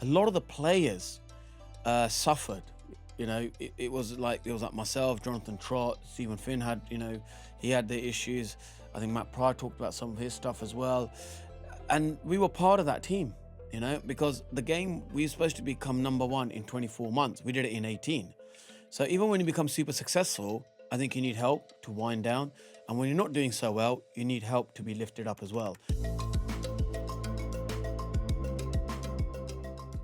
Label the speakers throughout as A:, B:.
A: a lot of the players suffered. It was like myself, Jonathan Trott, Stephen Finn had, he had the issues. I think Matt Pryor talked about some of his stuff as well. And we were part of that team, because the game, we were supposed to become number one in 24 months. We did it in 18. So even when you become super successful, I think you need help to wind down. And when you're not doing so well, you need help to be lifted up as well.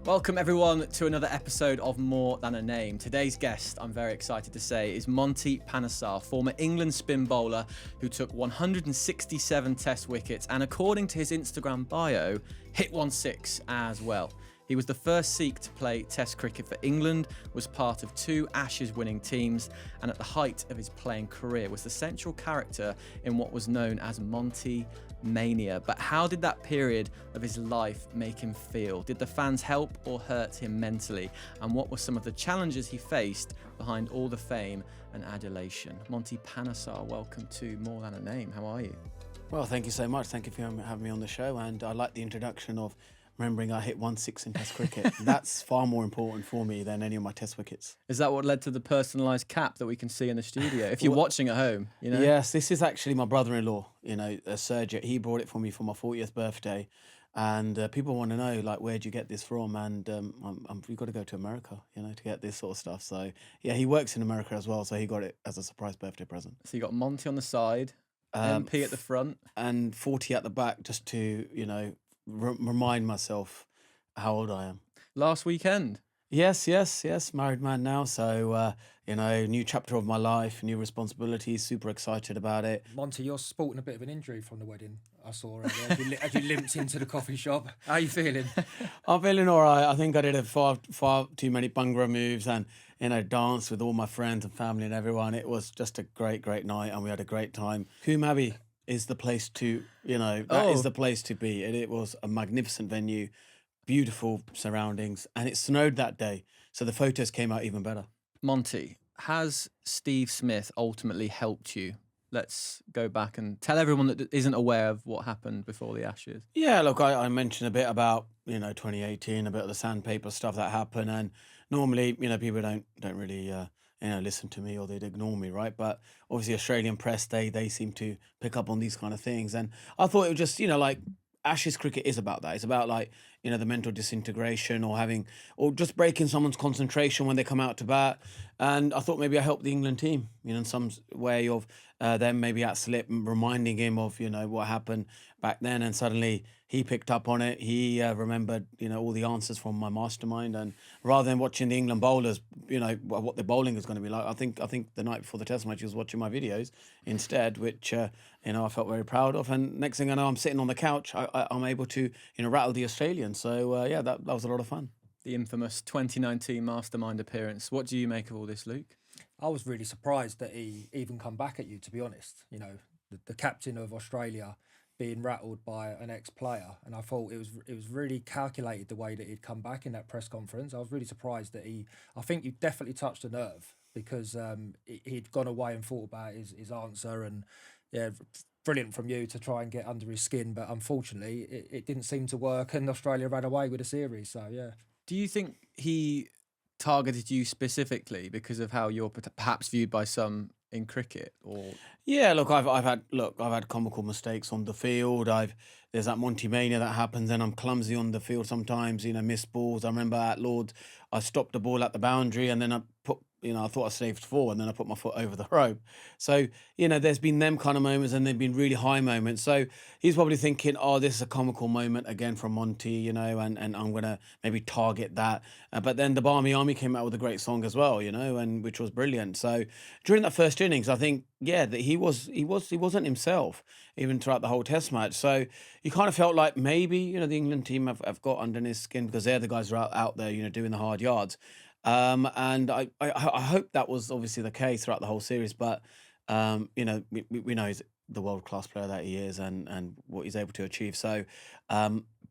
B: Welcome everyone to another episode of More Than a Name. Today's guest, I'm very excited to say, is Monty Panesar, former England spin bowler who took 167 test wickets and, according to his Instagram bio, hit 1/6 as well. He was the first Sikh to play test cricket for England, was part of 2 Ashes winning teams, and at the height of his playing career was the central character in what was known as Monty Mania. But how did that period of his life make him feel? Did the fans help or hurt him mentally? And what were some of the challenges he faced behind all the fame and adulation? Monty Panesar, welcome to More Than a Name. How are you?
A: Well, thank you so much. Thank you for having me on the show. And I like the introduction of remembering I hit 1/6 in test cricket. That's far more important for me than any of my test wickets.
B: Is that what led to the personalised cap that we can see in the studio? If you're watching at home,
A: Yes, this is actually my brother-in-law, Sergio. He brought it for me for my 40th birthday. And people want to know, like, where'd you get this from? And we've got to go to America, to get this sort of stuff. So, yeah, he works in America as well. So he got it as a surprise birthday present.
B: So you got Monty on the side, MP at the front.
A: And 40 at the back, just to, remind myself how old I am.
B: Last weekend.
A: Yes. Married man now. So, new chapter of my life, new responsibilities, super excited about it.
C: Monty, you're sporting a bit of an injury from the wedding. I saw earlier as you limped into the coffee shop. How are you feeling?
A: I'm feeling all right. I think I did far too many Bhangra moves and, danced with all my friends and family and everyone. It was just a great night and we had a great time. Kumabi is the place to, is the place to be. It was a magnificent venue, beautiful surroundings, and it snowed that day. So the photos came out even better.
B: Monty, has Steve Smith ultimately helped you? Let's go back and tell everyone that isn't aware of what happened before the Ashes.
A: Yeah, look, I mentioned a bit about, 2018, a bit of the sandpaper stuff that happened. And normally, people don't really, listen to me or they'd ignore me, right? But obviously Australian press, they seem to pick up on these kind of things. And I thought it was just, Ashes cricket is about that. It's about the mental disintegration or just breaking someone's concentration when they come out to bat. And I thought maybe I helped the England team, in some way of them maybe at slip, reminding him of, what happened back then. And suddenly he picked up on it. He remembered, all the answers from my Mastermind. And rather than watching the England bowlers, what their bowling is going to be like, I think the night before the test match he was watching my videos instead, which, I felt very proud of. And next thing I know, I'm sitting on the couch. I'm able to, rattle the Australians. So, that was a lot of fun.
B: The infamous 2019 Mastermind appearance. What do you make of all this, Luke?
C: I was really surprised that he even come back at you, to be honest. The captain of Australia being rattled by an ex-player, and I thought it was really calculated the way that he'd come back in that press conference. I was really surprised that I think you definitely touched a nerve because he'd gone away and thought about his answer, and yeah, brilliant from you to try and get under his skin, but unfortunately it didn't seem to work and Australia ran away with the series. So yeah.
B: Do you think he targeted you specifically because of how you're perhaps viewed by some in cricket? Or
A: yeah, look, I've had comical mistakes on the field. There's that Monty Mania that happens, and I'm clumsy on the field sometimes. Missed balls. I remember at Lords, I stopped the ball at the boundary, and then I put. I thought I saved 4 and then I put my foot over the rope. So, there's been them kind of moments and they've been really high moments. So he's probably thinking, oh, this is a comical moment again from Monty, and I'm going to maybe target that. But then the Barmy Army came out with a great song as well, and which was brilliant. So during that first innings, I think, that he wasn't himself even throughout the whole test match. So you kind of felt like maybe, the England team have got under his skin because they're the guys who are out there, doing the hard yards. And I hope that was obviously the case throughout the whole series, but we know he's the world-class player that he is and what he's able to achieve. So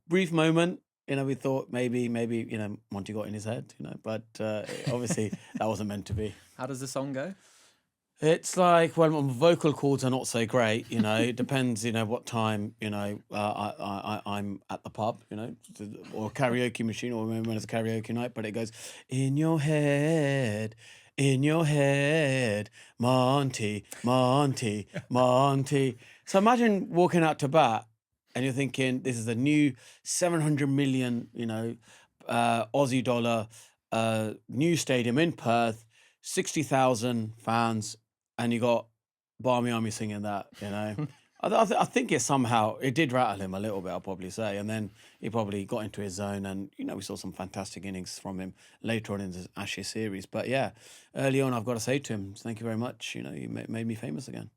A: brief moment, we thought maybe Monty got in his head, but obviously that wasn't meant to be.
B: How does the song go?
A: It's like, well, my vocal cords are not so great, you know. It depends, you know, what time, you know, I'm at the pub, you know, or karaoke machine, or when it's a karaoke night. But it goes in your head, Monty, Monty, Monty. So imagine walking out to bat, and you're thinking, this is a new 700 million, you know, Aussie dollar new stadium in Perth, 60,000 fans, and you got Barmy Army singing that, you know. I think it did rattle him a little bit, I'll probably say. And then he probably got into his zone, and, you know, we saw some fantastic innings from him later on in the Ashes series. But yeah, early on, I've got to say to him, thank you very much. You know, you made me famous again.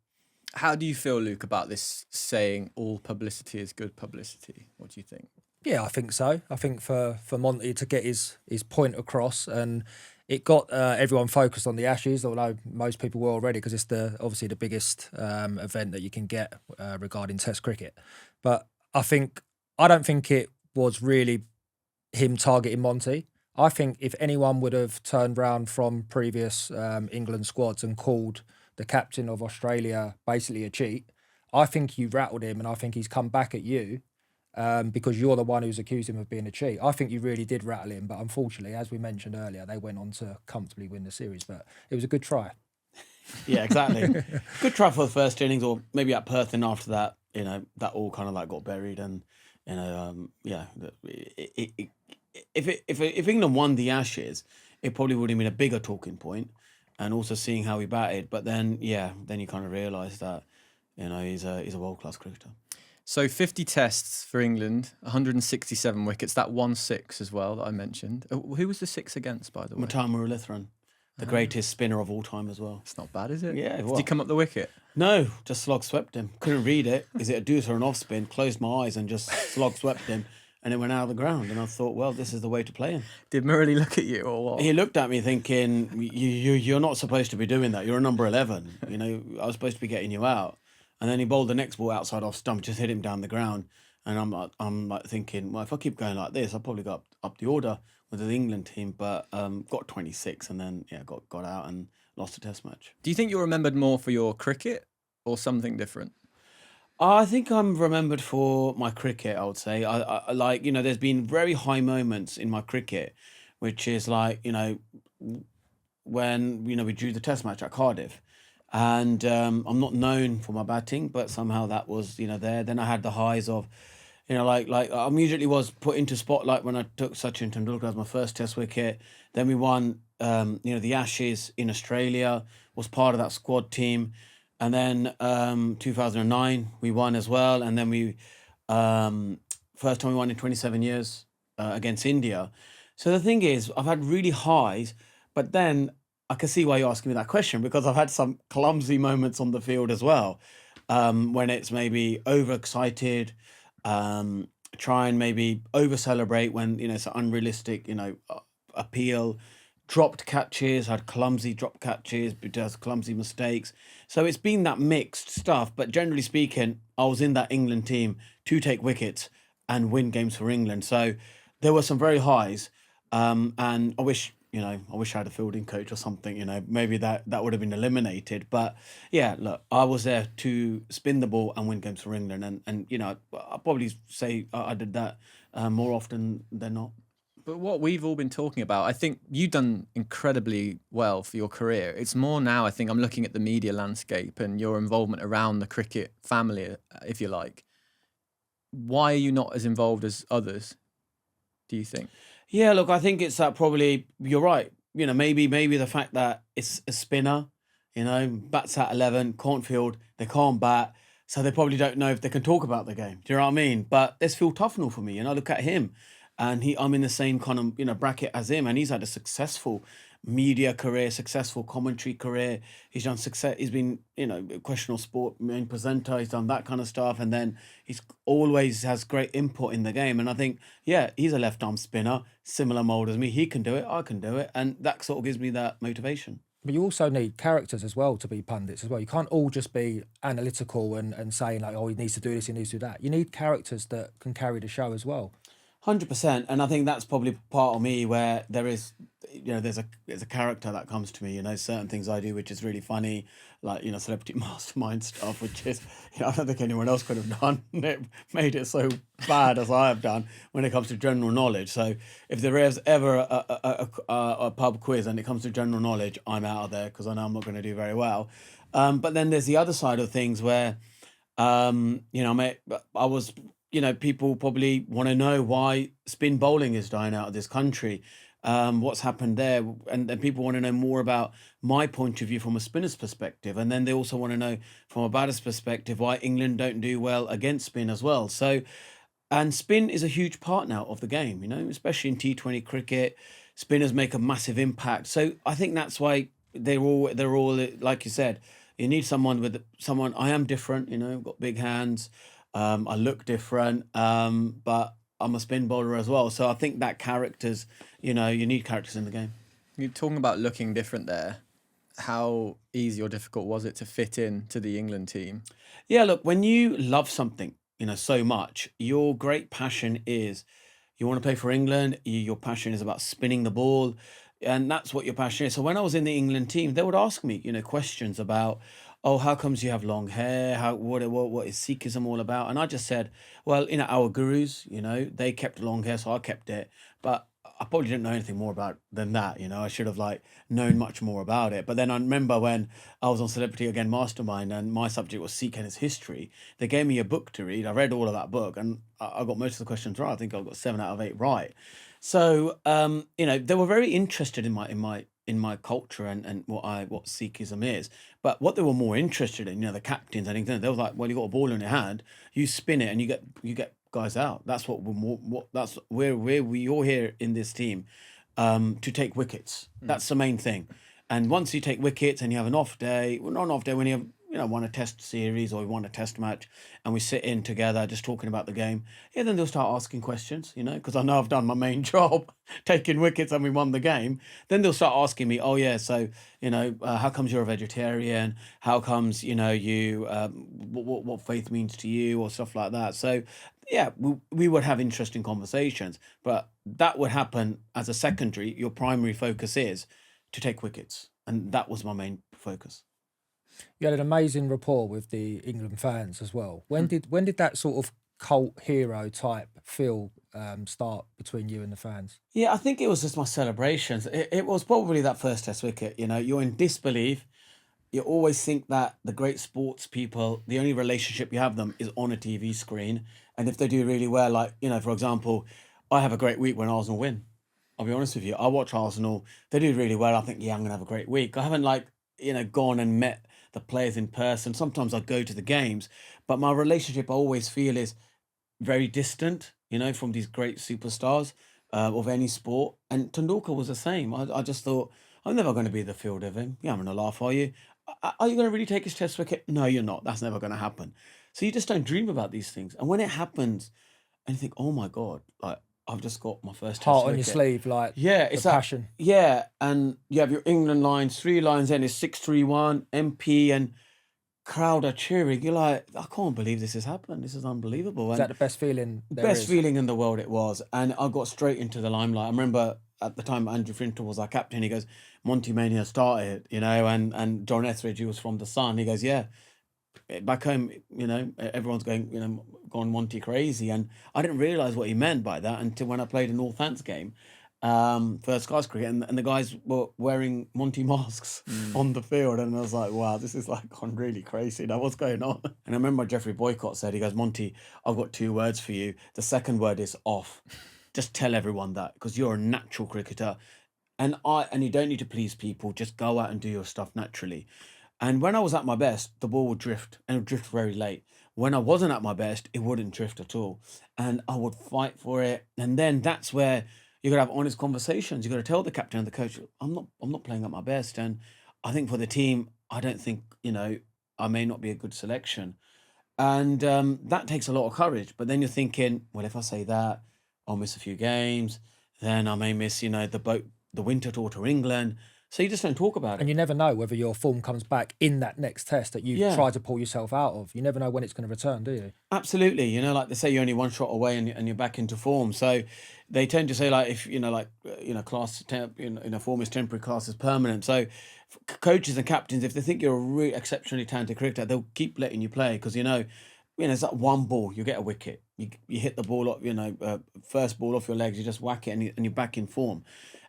B: How do you feel, Luke, about this saying all publicity is good publicity? What do you think?
C: Yeah, I think so. I think for Monty to get his point across, and it got everyone focused on the Ashes, although most people were already, because it's obviously the biggest event that you can get regarding Test cricket. But I don't think it was really him targeting Monty. I think if anyone would have turned round from previous England squads and called the captain of Australia basically a cheat, I think you rattled him, and I think he's come back at you because you're the one who's accused him of being a cheat. I think you really did rattle him, but unfortunately, as we mentioned earlier, they went on to comfortably win the series. But it was a good try.
A: Yeah, exactly. Good try for the first innings, or maybe at Perth, and after that, you know, that all kind of like got buried. And, you know, yeah, if England won the Ashes, it probably would have been a bigger talking point, and also seeing how he batted. But then, yeah, then you kind of realise that, you know, he's a world-class cricketer.
B: So 50 tests for England, 167 wickets. That 1-6 as well that I mentioned. Who was the 6 against, by the way?
A: Matar Muralitharan, the greatest spinner of all time as well.
B: It's not bad, is it?
A: Yeah,
B: Did he come up the wicket?
A: No, just slog swept him. Couldn't read it. Is it a deuce or an off spin? Closed my eyes and just slog swept him, and it went out of the ground. And I thought, well, this is the way to play him.
B: Did Murray look at you or what?
A: He looked at me thinking, you're not supposed to be doing that. You're a number 11. You know, I was supposed to be getting you out. And then he bowled the next ball outside off stump, just hit him down the ground. And I'm like thinking, well, if I keep going like this, I'll probably go up the order with the England team. But got 26, and then got out and lost a Test match.
B: Do you think you're remembered more for your cricket or something different?
A: I think I'm remembered for my cricket, I would say. I like, you know, there's been very high moments in my cricket, which is like, you know, when, you know, we drew the Test match at Cardiff. And I'm not known for my batting, but somehow that was, you know, there. Then I had the highs of, you know, like I immediately was put into spotlight when I took Sachin Tendulkar as my first Test wicket. Then we won, you know, the Ashes in Australia, was part of that squad team. And then 2009, we won as well. And then first time we won in 27 years against India. So the thing is, I've had really highs, but then I can see why you're asking me that question, because I've had some clumsy moments on the field as well, when it's maybe overexcited, try and maybe over celebrate when, you know, it's an unrealistic, you know, appeal, dropped catches, had clumsy drop catches, does clumsy mistakes. So it's been that mixed stuff. But generally speaking, I was in that England team to take wickets and win games for England. So there were some very highs, and I wish I had a fielding coach or something, you know, maybe that would have been eliminated. But yeah, look, I was there to spin the ball and win games for England. And you know, I'll probably say I did that more often than not.
B: But what we've all been talking about, I think you've done incredibly well for your career. It's more now, I think I'm looking at the media landscape and your involvement around the cricket family, if you like. Why are you not as involved as others, do you think?
A: Yeah, look, I think it's that probably, you're right. You know, maybe the fact that it's a spinner, you know, bats at 11, can't field, they can't bat. So they probably don't know if they can talk about the game. Do you know what I mean? But there's Phil Tufnell for me. You know, look at him. And I'm in the same kind of, you know, bracket as him. And he's had a successful media career, successful commentary career. He's done success. He's been, you know, questionable sport main presenter. He's done that kind of stuff. And then he's always has great input in the game. And I think, yeah, he's a left arm spinner, similar mold as me. He can do it. I can do it. And that sort of gives me that motivation.
C: But you also need characters as well to be pundits as well. You can't all just be analytical and saying like, oh, he needs to do this, he needs to do that. You need characters that can carry the show as well.
A: 100%, and I think that's probably part of me where there's a character that comes to me, certain things I do which is really funny, like celebrity mastermind stuff, which is I don't think anyone else could have done it, made it so bad as I have done when it comes to general knowledge. So if there is ever a pub quiz and it comes to general knowledge, I'm out of there because I know I'm not going to do very well. But then there's the other side of things where I was, people probably want to know why spin bowling is dying out of this country. What's happened there, and then people want to know more about my point of view from a spinner's perspective, and then they also want to know from a batter's perspective why England don't do well against spin as well. So, and spin is a huge part now of the game, especially in T20 cricket. Spinners make a massive impact. So I think that's why they're all like you said. You need someone. I am different, I've got big hands. I look different, but I'm a spin bowler as well. So I think that characters, you need characters in the game.
B: You're talking about looking different there. How easy or difficult was it to fit in to the England team?
A: Yeah, look, when you love something, so much, your great passion is you want to play for England. Your passion is about spinning the ball, and that's what your passion is. So when I was in the England team, they would ask me, questions about, oh, how comes you have long hair? What is Sikhism all about? And I just said, well, our gurus, they kept long hair, so I kept it. But I probably didn't know anything more about than that. I should have known much more about it. But then I remember when I was on Celebrity Again Mastermind and my subject was Sikh and its history, they gave me a book to read. I read all of that book and I got most of the questions right. I think I got 7 out of 8 right. So they were very interested in my culture and what Sikhism is. But what they were more interested in, the captains and things, they were like, well, you got a ball in your hand, you spin it and you get guys out. That's that's where we all here in this team to take wickets. That's the main thing. And once you take wickets and you have an off day, well, not an off day, when you have won a test series or you won a test match and we sit in together just talking about the game, then they'll start asking questions, because I know I've done my main job, taking wickets and we won the game. Then they'll start asking me, oh yeah, so, how comes you're a vegetarian? How comes, you, what faith means to you or stuff like that. So yeah, we would have interesting conversations, but that would happen as a secondary. Your primary focus is to take wickets. And that was my main focus.
C: You had an amazing rapport with the England fans as well. When did that sort of cult hero type feel start between you and the fans?
A: Yeah, I think it was just my celebrations. It was probably that first test wicket. You're in disbelief. You always think that the great sports people, the only relationship you have them is on a TV screen. And if they do really well, like, for example, I have a great week when Arsenal win. I'll be honest with you. I watch Arsenal. They do really well. I think, yeah, I'm going to have a great week. I haven't gone and met the players in person. Sometimes I go to the games, but my relationship I always feel is very distant, from these great superstars of any sport. And Tendulkar was the same. I just thought, I'm never going to be the field of him. Yeah, I'm going to laugh, are you? Are you going to really take his test wicket? No, you're not. That's never going to happen. So you just don't dream about these things. And when it happens, and you think, oh my God, I've just got my first
C: Heart
A: test
C: on your
A: wicket.
C: sleeve,
A: Yeah, it's
C: the
A: that
C: passion.
A: Yeah, and you have your England lines, 3 lines, then it's 6-3-1, MP, and crowd are cheering. You're like, I can't believe this has happened. This is unbelievable.
C: Is that the best feeling there
A: Best
C: is?
A: feeling in the world it was. And I got straight into the limelight. I remember at the time Andrew Flintoff was our captain. He goes, Monty Mania started, and John Etheridge, who was from The Sun, he goes, yeah, back home, everyone's gone Monty crazy. And I didn't realise what he meant by that until when I played a Northants game, first class cricket, and the guys were wearing Monty masks on the field, and I was like, wow, this is gone really crazy now, what's going on? And I remember Jeffrey Boycott said, he goes, Monty, I've got 2 words for you. The second word is off. Just tell everyone that, because you're a natural cricketer, and you don't need to please people, just go out and do your stuff naturally. And when I was at my best, the ball would drift, and it would drift very late. When I wasn't at my best, it wouldn't drift at all. And I would fight for it. And then that's where you got to have honest conversations. You got to tell the captain and the coach, I'm not playing at my best. And I think for the team, I don't think, I may not be a good selection. And that takes a lot of courage. But then you're thinking, well, if I say that, I'll miss a few games. Then I may miss, the winter tour to England. So you just don't talk about
C: And
A: it.
C: you never know whether your form comes back in that next test that you've
A: Yeah.
C: tried to pull yourself out of. You never know when it's going to return, do you?
A: Absolutely, like they say, you're only one shot away, and you're back into form. So they tend to say, like, if form is temporary, class is permanent. So coaches and captains, if they think you're a really exceptionally talented cricketer, they'll keep letting you play because it's like one ball, you get a wicket, you hit the ball up, first ball off your legs, you just whack it, and you're back in form,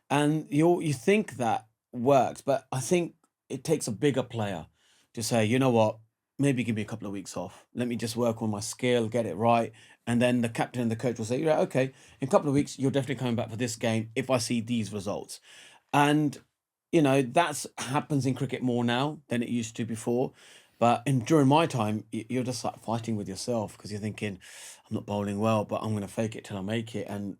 A: and you think that works, but I think it takes a bigger player to say, you know what, maybe give me a couple of weeks off. Let me just work on my skill, get it right. And then the captain and the coach will say, yeah, okay, in a couple of weeks, you're definitely coming back for this game if I see these results. And, that's happens in cricket more now than it used to before. But during my time, you're just like fighting with yourself because you're thinking, I'm not bowling well, but I'm going to fake it till I make it. And,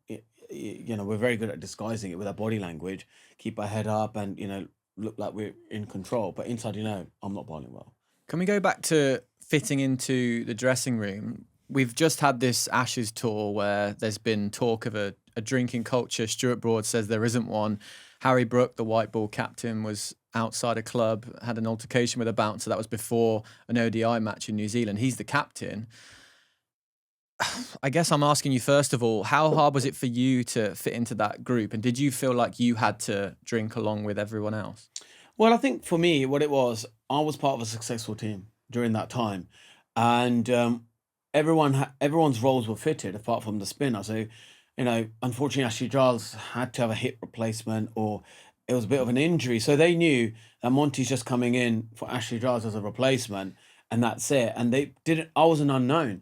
A: we're very good at disguising it with our body language, keep our head up and, look like we're in control. But inside, I'm not bowling well.
B: Can we go back to fitting into the dressing room? We've just had this Ashes tour where there's been talk of a drinking culture. Stuart Broad says there isn't one. Harry Brook, the white ball captain, was outside a club, had an altercation with a bouncer. That was before an ODI match in New Zealand. He's the captain. I guess I'm asking you, first of all, how hard was it for you to fit into that group? And did you feel like you had to drink along with everyone else?
A: Well, I think for me, what it was, I was part of a successful team during that time, and everyone's roles were fitted apart from the spinner. So, unfortunately, Ashley Giles had to have a hip replacement, or it was a bit of an injury. So they knew that Monty's just coming in for Ashley Giles as a replacement, and that's it. And they didn't. I was an unknown.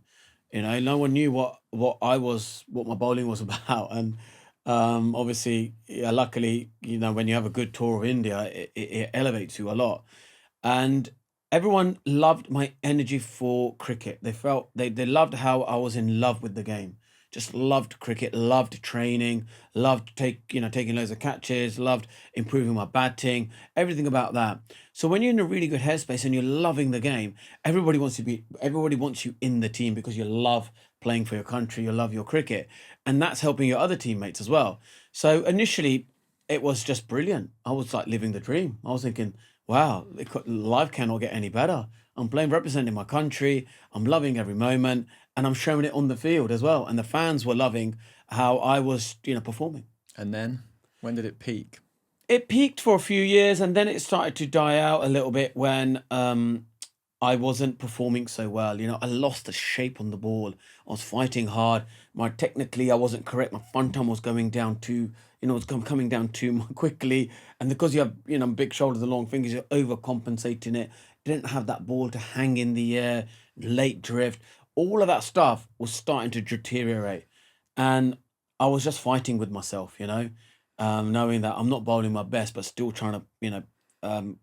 A: No one knew what my bowling was about, and obviously, yeah, luckily, when you have a good tour of India, it elevates you a lot. And everyone loved my energy for cricket. They loved how I was in love with the game. Just loved cricket, loved training, loved taking loads of catches, loved improving my batting, everything about that. So when you're in a really good headspace and you're loving the game, everybody wants you in the team because you love playing for your country, you love your cricket, and that's helping your other teammates as well. So initially, it was just brilliant. I was like living the dream. I was thinking, wow, life cannot get any better. I'm playing, representing my country. I'm loving every moment, and I'm showing it on the field as well. And the fans were loving how I was, performing.
B: And then, when did it peak?
A: It peaked for a few years, and then it started to die out a little bit when I wasn't performing so well. I lost the shape on the ball. I was fighting hard. Technically, I wasn't correct. My front arm was going down too, was coming down too quickly. And because you have, big shoulders and long fingers, you're overcompensating it. Didn't have that ball to hang in the air, late drift. All of that stuff was starting to deteriorate. And I was just fighting with myself, knowing that I'm not bowling my best, but still trying to,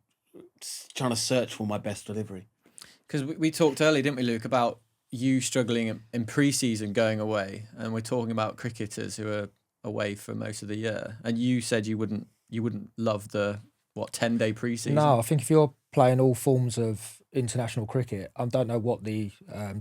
A: trying to search for my best delivery.
B: Because we talked earlier, didn't we, Luke, about you struggling in pre-season going away, and we're talking about cricketers who are away for most of the year, and you said you wouldn't love the 10-day pre-season.
C: No, I think if you're playing all forms of international cricket, I don't know what the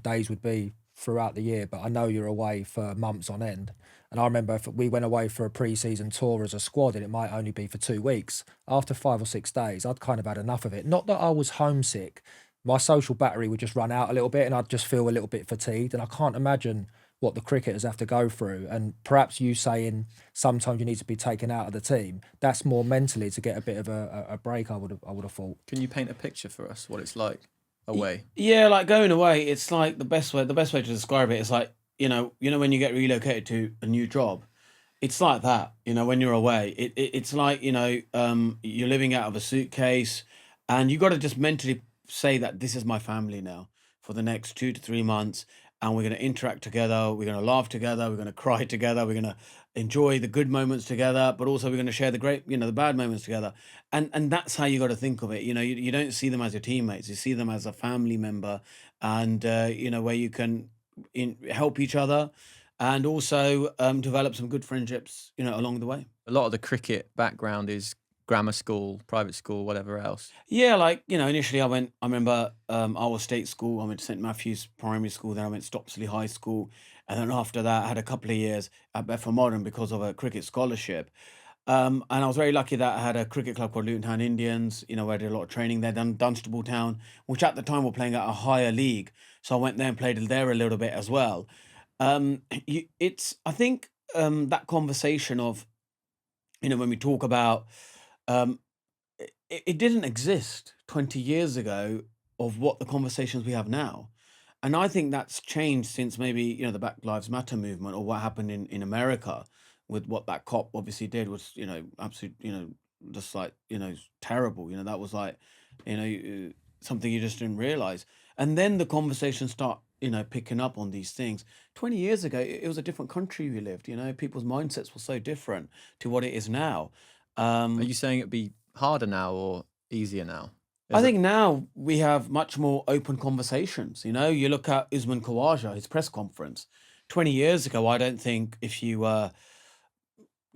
C: days would be throughout the year, but I know you're away for months on end. And I remember if we went away for a pre-season tour as a squad, and it might only be for 2 weeks. After 5 or 6 days, I'd kind of had enough of it. Not that I was homesick. My social battery would just run out a little bit, and I'd just feel a little bit fatigued. And I can't imagine what the cricketers have to go through. And perhaps you saying sometimes you need to be taken out of the team, that's more mentally to get a bit of a break, I would have thought.
B: Can you paint a picture for us what it's like away?
A: Yeah, like going away, it's like the best way to describe it is like, when you get relocated to a new job, it's like that, when you're away. It's like, you're living out of a suitcase, and you got to just mentally say that this is my family now for the next 2 to 3 months, and we're going to interact together, we're going to laugh together, we're going to cry together, we're going to enjoy the good moments together, but also we're going to share the great, the bad moments together. And that's how you got to think of it. You don't see them as your teammates, you see them as a family member, and where you can help each other, and also develop some good friendships, along the way.
B: A lot of the cricket background is grammar school, private school, whatever else.
A: Yeah, like, initially I remember I was state school, I went to St Matthew's Primary School, then I went to Stopsley High School, and then after that I had a couple of years at Bedford Modern because of a cricket scholarship. And I was very lucky that I had a cricket club called Luton Town Indians, where I did a lot of training there, done Dunstable Town, which at the time were playing at a higher league. So I went there and played there a little bit as well. I think that conversation of, when we talk about, um, it didn't exist 20 years ago of what the conversations we have now. And I think that's changed since maybe, the Black Lives Matter movement, or what happened in America with what that cop obviously did was, absolute, just like, terrible. That was like, something you just didn't realize. And then the conversation start, picking up on these things. 20 years ago, it was a different country we lived, people's mindsets were so different to what it is now.
B: Are
A: Um,
B: you saying it'd be harder now or easier now?
A: I
B: Is it?
A: think now we have much more open conversations. You look at Usman Khawaja, his press conference 20 years ago. I don't think if you were,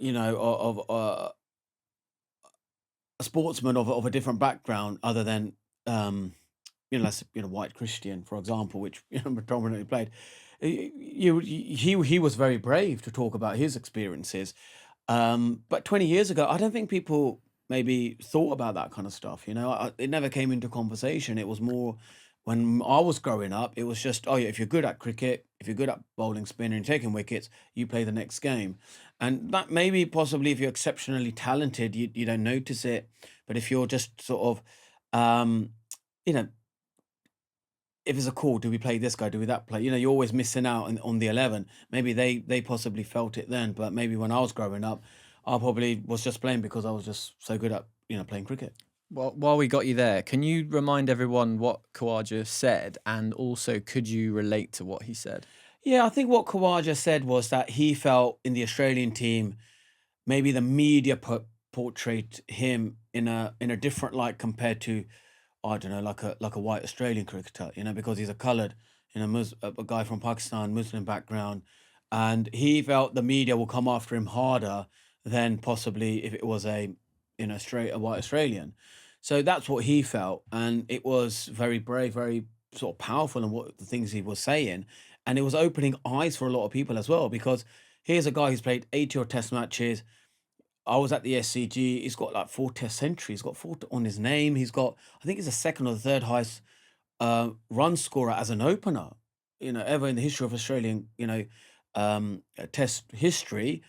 A: of a sportsman of a different background other than, let's white Christian, for example, which predominantly played, he was very brave to talk about his experiences. But 20 years ago, I don't think people maybe thought about that kind of stuff. It never came into conversation. It was more when I was growing up, it was just, oh, yeah, if you're good at cricket, if you're good at bowling, spinning, and taking wickets, you play the next game. And that maybe possibly if you're exceptionally talented, you don't notice it. But if you're just sort of, you know, if it's a call, do we play this guy? Do we that play? You're always missing out on the 11. Maybe they possibly felt it then, but maybe when I was growing up, I probably was just playing because I was just so good at playing cricket.
B: Well, while we got you there, can you remind everyone what Khawaja said, and also could you relate to what he said?
A: Yeah, I think what Khawaja said was that he felt in the Australian team, maybe the media portrayed him in a different light compared to, I don't know, like a white Australian cricketer, because he's a coloured, a guy from Pakistan, Muslim background, and he felt the media will come after him harder than possibly if it was a white Australian. So that's what he felt, and it was very brave, very sort of powerful in what the things he was saying, and it was opening eyes for a lot of people as well because here's a guy who's played 80 odd Test matches. I was at the SCG. He's got like 4 Test centuries. He's got four on his name. I think he's the second or the third highest run scorer as an opener, ever in the history of Australian, Test history.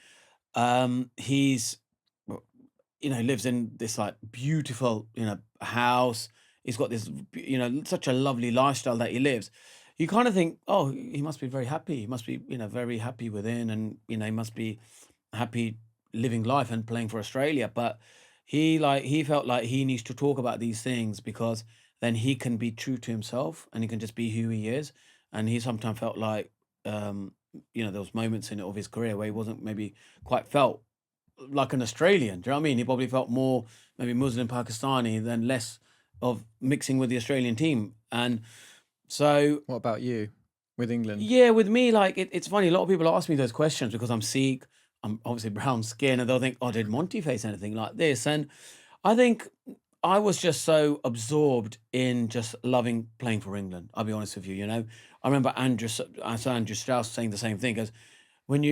A: He's, lives in this like beautiful, house. He's got this, such a lovely lifestyle that he lives. You kind of think, oh, he must be very happy. He must be, very happy within, and he must be happy living life and playing for Australia. But he felt like he needs to talk about these things because then he can be true to himself and he can just be who he is. And he sometimes felt like, there was moments in it of his career where he wasn't maybe quite felt like an Australian. Do you know what I mean? He probably felt more maybe Muslim Pakistani than less of mixing with the Australian team. And so,
B: What about you with England?
A: yeah, with me, like it's funny. A lot of people ask me those questions because I'm Sikh. I'm obviously brown skin, and they'll think, "Oh, did Monty face anything like this?" And I think I was just so absorbed in just loving playing for England. I'll be honest with you. I remember Andrew Strauss saying the same thing as when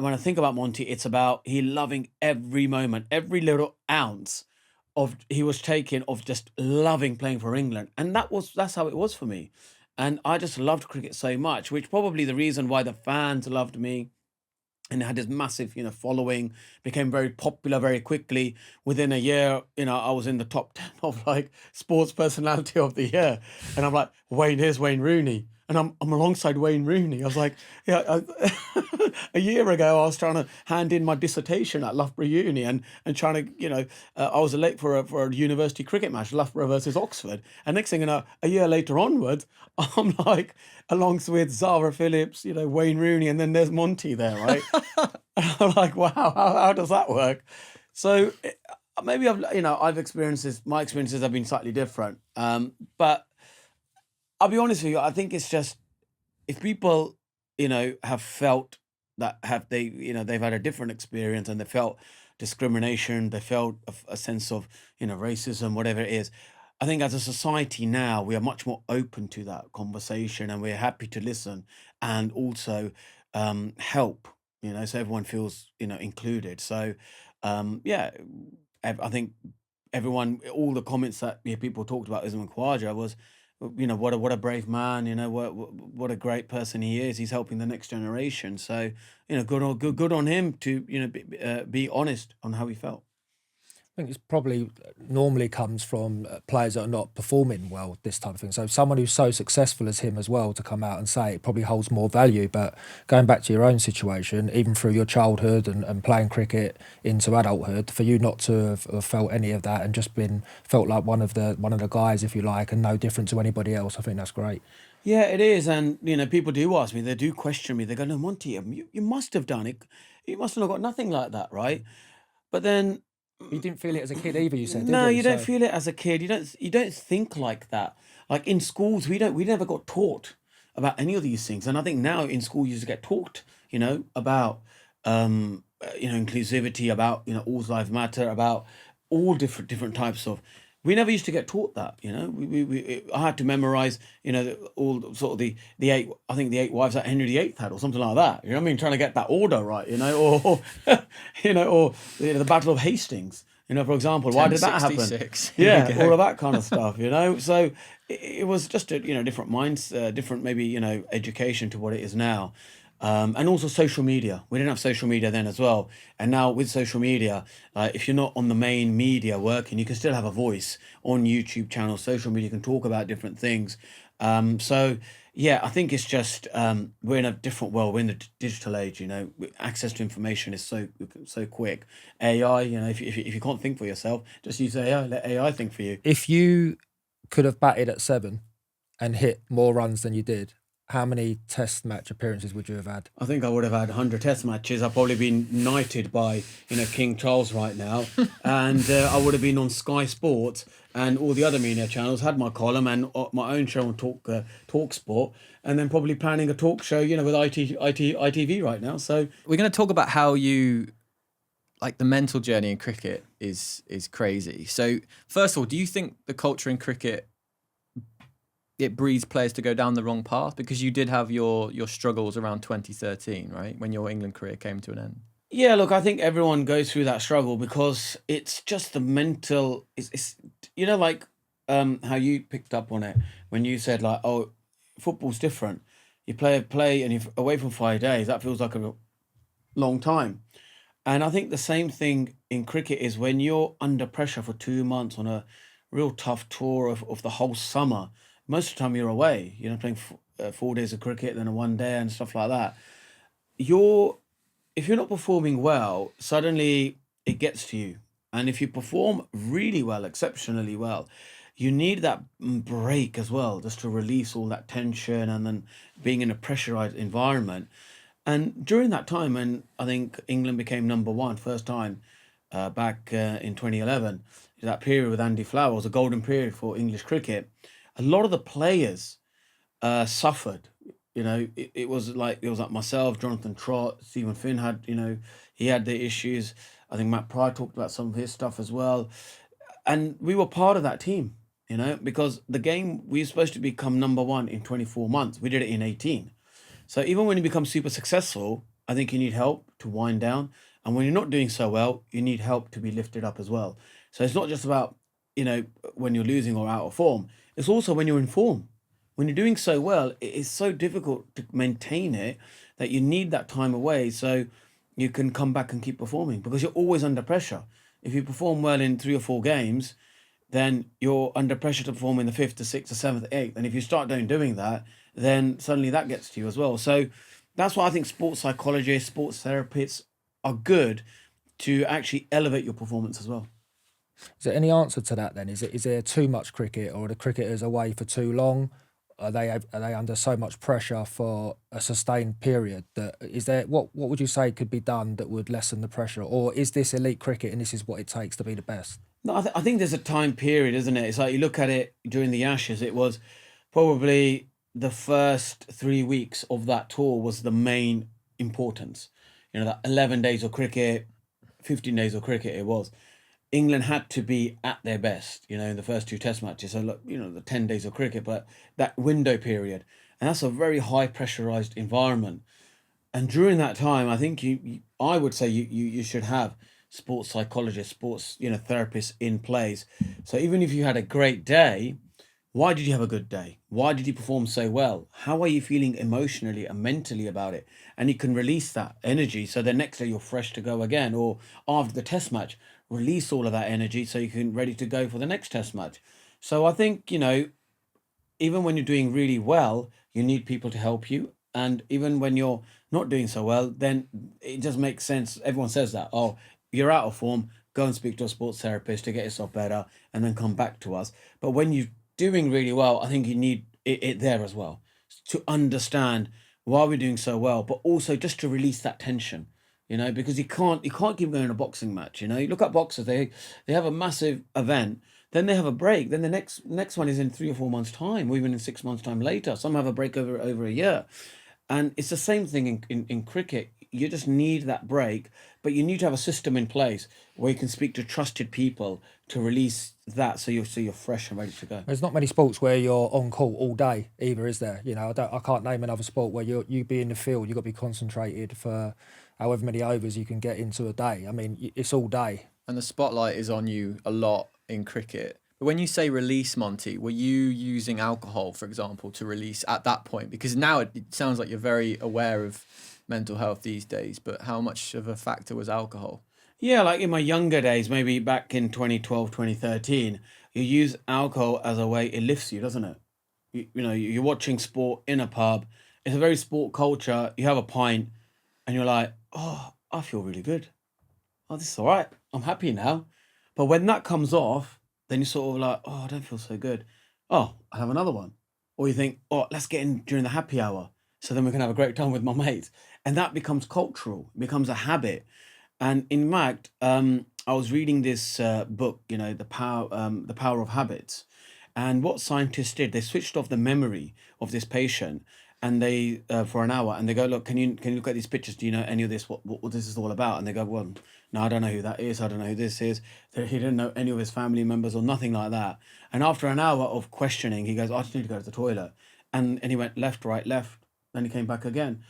A: I think about Monty, it's about he loving every moment, every little ounce of he was taking of just loving playing for England, and that's how it was for me. And I just loved cricket so much, which probably the reason why the fans loved me and it had this massive, following, became very popular very quickly. Within a year, I was in the top 10 of like sports personality of the year. And I'm like, here's Wayne Rooney. And I'm alongside Wayne Rooney. I was like, yeah, a year ago, I was trying to hand in my dissertation at Loughborough Uni and trying to, I was late for a university cricket match, Loughborough versus Oxford. And next thing you know, a year later onwards, I'm like, alongside with Zara Phillips, Wayne Rooney, and then there's Monty there, right? And I'm like, wow, how does that work? So maybe I've experienced this. My experiences have been slightly different, but I'll be honest with you. I think it's just if people, have felt that they've had a different experience and they felt discrimination, they felt a sense of racism, whatever it is. I think as a society now we are much more open to that conversation and we're happy to listen and also help. So everyone feels included. So Yeah, I think everyone, all the comments that people talked about Usman Khawaja was, what a brave man, what a great person he is. He's helping the next generation. So, good on him to be honest on how he felt.
C: I think it's probably normally comes from players that are not performing well, this type of thing. So someone who's so successful as him as well to come out and say it probably holds more value. But going back to your own situation, even through your childhood and playing cricket into adulthood, for you not to have felt any of that and just felt like one of the guys, if you like, and no different to anybody else, I think that's great.
A: Yeah, it is. And, people do ask me, they do question me. They go, no, Monty, you must have done it. You must have got nothing like that, right? But then
C: You didn't feel it as a kid either, you said, did
A: no,
C: you?
A: you don't
C: So
A: feel it as a kid. You don't think like that. Like in schools, we never got taught about any of these things. And I think now in school you just get taught, about inclusivity, about all lives matter, about all different types of. We never used to get taught that. I had to memorize, all sort of the eight. I think the eight wives that Henry VIII had, or something like that. You know what I mean? Trying to get that order right, or or the Battle of Hastings. For example, why did that happen?
B: 1066.
A: Yeah,
B: Here we
A: all
B: go.
A: of that kind of stuff. So it was just a different minds, different maybe education to what it is now. And also social media. We didn't have social media then as well. And now with social media, if you're not on the main media working, you can still have a voice on YouTube channels, social media, you can talk about different things. So, yeah, I think it's just we're in a different world. We're in the digital age, access to information is so quick. AI, if you can't think for yourself, just use AI, let AI think for you.
C: if you could have batted at 7 and hit more runs than you did, how many test match appearances would you have had?
A: I think I would have had 100 test matches. I've probably been knighted by, King Charles right now. And I would have been on Sky Sports and all the other media channels, had my column and my own show on Talk Sport, and then probably planning a talk show, with ITV right now. So
B: We're going to talk about how you like the mental journey in cricket is crazy. So first of all, do you think the culture in cricket it breeds players to go down the wrong path? Because you did have your struggles around 2013, right? When your England career came to an end.
A: yeah, look, I think everyone goes through that struggle because it's just the mental. It's like how you picked up on it when you said like, oh, football's different. You play and you're away for 5 days. That feels like a long time. And I think the same thing in cricket is when you're under pressure for 2 months on a real tough tour of the whole summer. Most of the time you're away. Playing 4 days of cricket, then a 1 day and stuff like that. You're if you're not performing well, suddenly it gets to you. And if you perform really well, exceptionally well, you need that break as well, just to release all that tension and then being in a pressurized environment. And during that time, when I think England became number one, first time back in 2011, that period with Andy Flower was a golden period for English cricket. A lot of the players suffered. It was like myself, Jonathan Trott, Stephen Finn had, he had the issues. I think Matt Pryor talked about some of his stuff as well. And we were part of that team, because the game, we were supposed to become number one in 24 months. We did it in 18. So even when you become super successful, I think you need help to wind down. And when you're not doing so well, you need help to be lifted up as well. So it's not just about, when you're losing or out of form. It's also when you're in form. When you're doing so well, it is so difficult to maintain it that you need that time away so you can come back and keep performing because you're always under pressure. If you perform well in 3 or 4 games, then you're under pressure to perform in the fifth, the sixth, the seventh, the eighth. And if you start doing that, then suddenly that gets to you as well. So that's why I think sports psychologists, sports therapists are good to actually elevate your performance as well.
C: Is there any answer to that then? Is there too much cricket, or are the cricketers away for too long? Are they under so much pressure for a sustained period that is there? What would you say could be done that would lessen the pressure, or is this elite cricket and this is what it takes to be the best?
A: No, I think there's a time period, isn't it? It's like you look at it during the Ashes, it was probably the first 3 weeks of that tour was the main importance. That 11 days of cricket, 15 days of cricket it was. England had to be at their best, in the first two test matches. So look, the 10 days of cricket, but that window period. And that's a very high pressurized environment. And during that time, I think I would say you should have sports psychologists, sports, therapists in place. So even if you had a great day, why did you have a good day? Why did you perform so well? How are you feeling emotionally and mentally about it? And you can release that energy so the next day you're fresh to go again. Or after the test match, release all of that energy so you can ready to go for the next test match. So I think, even when you're doing really well, you need people to help you. And even when you're not doing so well, then it just makes sense. Everyone says that, oh, you're out of form, go and speak to a sports therapist to get yourself better and then come back to us. But when you're doing really well, I think you need it there as well to understand why we're doing so well, but also just to release that tension. Because you can't keep going in a boxing match. You look at boxers, they have a massive event, then they have a break. Then the next one is in 3 or 4 months' time, or even in 6 months' time later. Some have a break over a year. And it's the same thing in cricket. You just need that break, but you need to have a system in place where you can speak to trusted people to release that so you're fresh and ready to go.
C: There's not many sports where you're on call all day either, is there? I can't name another sport where you be in the field, you've got to be concentrated for however many overs you can get into a day. I mean, it's all day.
B: And the spotlight is on you a lot in cricket. But when you say release, Monty, were you using alcohol, for example, to release at that point? Because now it sounds like you're very aware of mental health these days, but how much of a factor was alcohol?
A: Yeah, like in my younger days, maybe back in 2012, 2013, you use alcohol as a way, it lifts you, doesn't it? You're watching sport in a pub. It's a very sport culture. You have a pint and you're like, oh, I feel really good. Oh, this is all right. I'm happy now. But when that comes off, then you're sort of like, oh, I don't feel so good. Oh, I'll have another one. Or you think, oh, let's get in during the happy hour so then we can have a great time with my mates. And that becomes cultural, it becomes a habit. And in fact, I was reading this book, the power of habits. And what scientists did, they switched off the memory of this patient, and they for an hour, and they go, look, can you look at these pictures? Do you know any of this? What this is all about? And they go, well, no, I don't know who that is. I don't know who this is. He didn't know any of his family members or nothing like that. And after an hour of questioning, he goes, I just need to go to the toilet. And he went left, right, left. Then he came back again.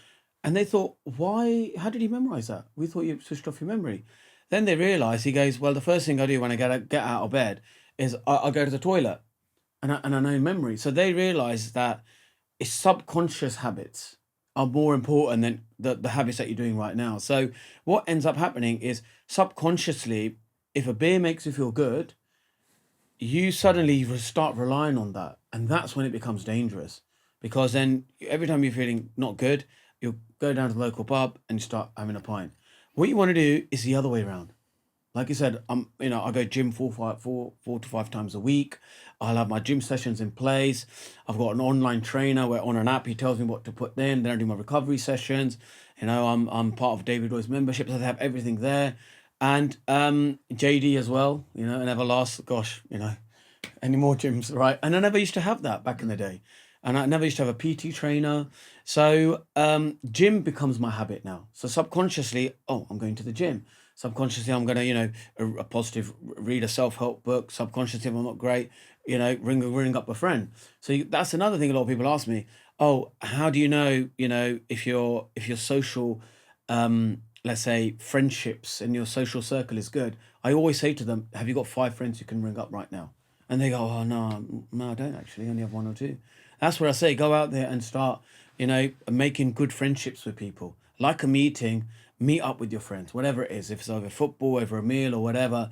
A: And they thought, why? How did he memorize that? We thought you switched off your memory. Then they realized, he goes, well, the first thing I do when I get out of bed is I go to the toilet, and I know memory. So they realized that it's subconscious habits are more important than the habits that you're doing right now. So what ends up happening is subconsciously, if a beer makes you feel good, you suddenly start relying on that. And that's when it becomes dangerous, because then every time you're feeling not good, you'll go down to the local pub and you start having a pint. What you want to do is the other way around. Like you said, I go gym four to five times a week. I'll have my gym sessions in place. I've got an online trainer where on an app he tells me what to put in. Then I do my recovery sessions. I'm part of David Roy's membership, so they have everything there. And JD as well. It never lasts. Gosh, any more gyms, right? And I never used to have that back in the day. And I never used to have a PT trainer. So gym becomes my habit now. So subconsciously, I'm going to the gym. Subconsciously, I'm going to, a positive, read a self-help book. Subconsciously, if I'm not great, ring up a friend. So that's another thing a lot of people ask me. Oh, how do you know, if your social, let's say, friendships and your social circle is good? I always say to them, have you got 5 friends you can ring up right now? And they go, oh, no, I don't actually. I only have 1 or 2. That's where I say, go out there and start, making good friendships with people. Like a meeting, meet up with your friends, whatever it is. If it's over football, over a meal or whatever,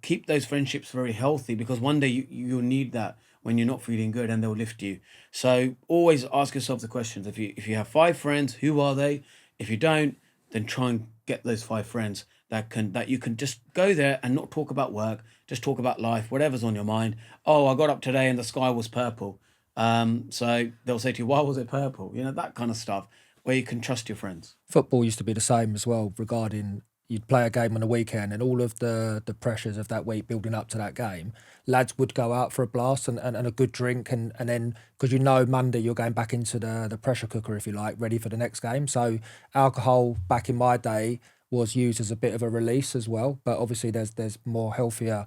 A: keep those friendships very healthy, because one day you'll need that when you're not feeling good, and they'll lift you. So always ask yourself the questions. If you have 5 friends, who are they? If you don't, then try and get those 5 friends that you can just go there and not talk about work, just talk about life, whatever's on your mind. Oh, I got up today and the sky was purple. So they'll say to you, why was it purple? That kind of stuff, where you can trust your friends.
C: Football used to be the same as well, regarding you'd play a game on the weekend and all of the pressures of that week building up to that game, lads would go out for a blast and a good drink, and then, because Monday you're going back into the pressure cooker, if you like, ready for the next game. So alcohol back in my day was used as a bit of a release as well, but obviously there's more healthier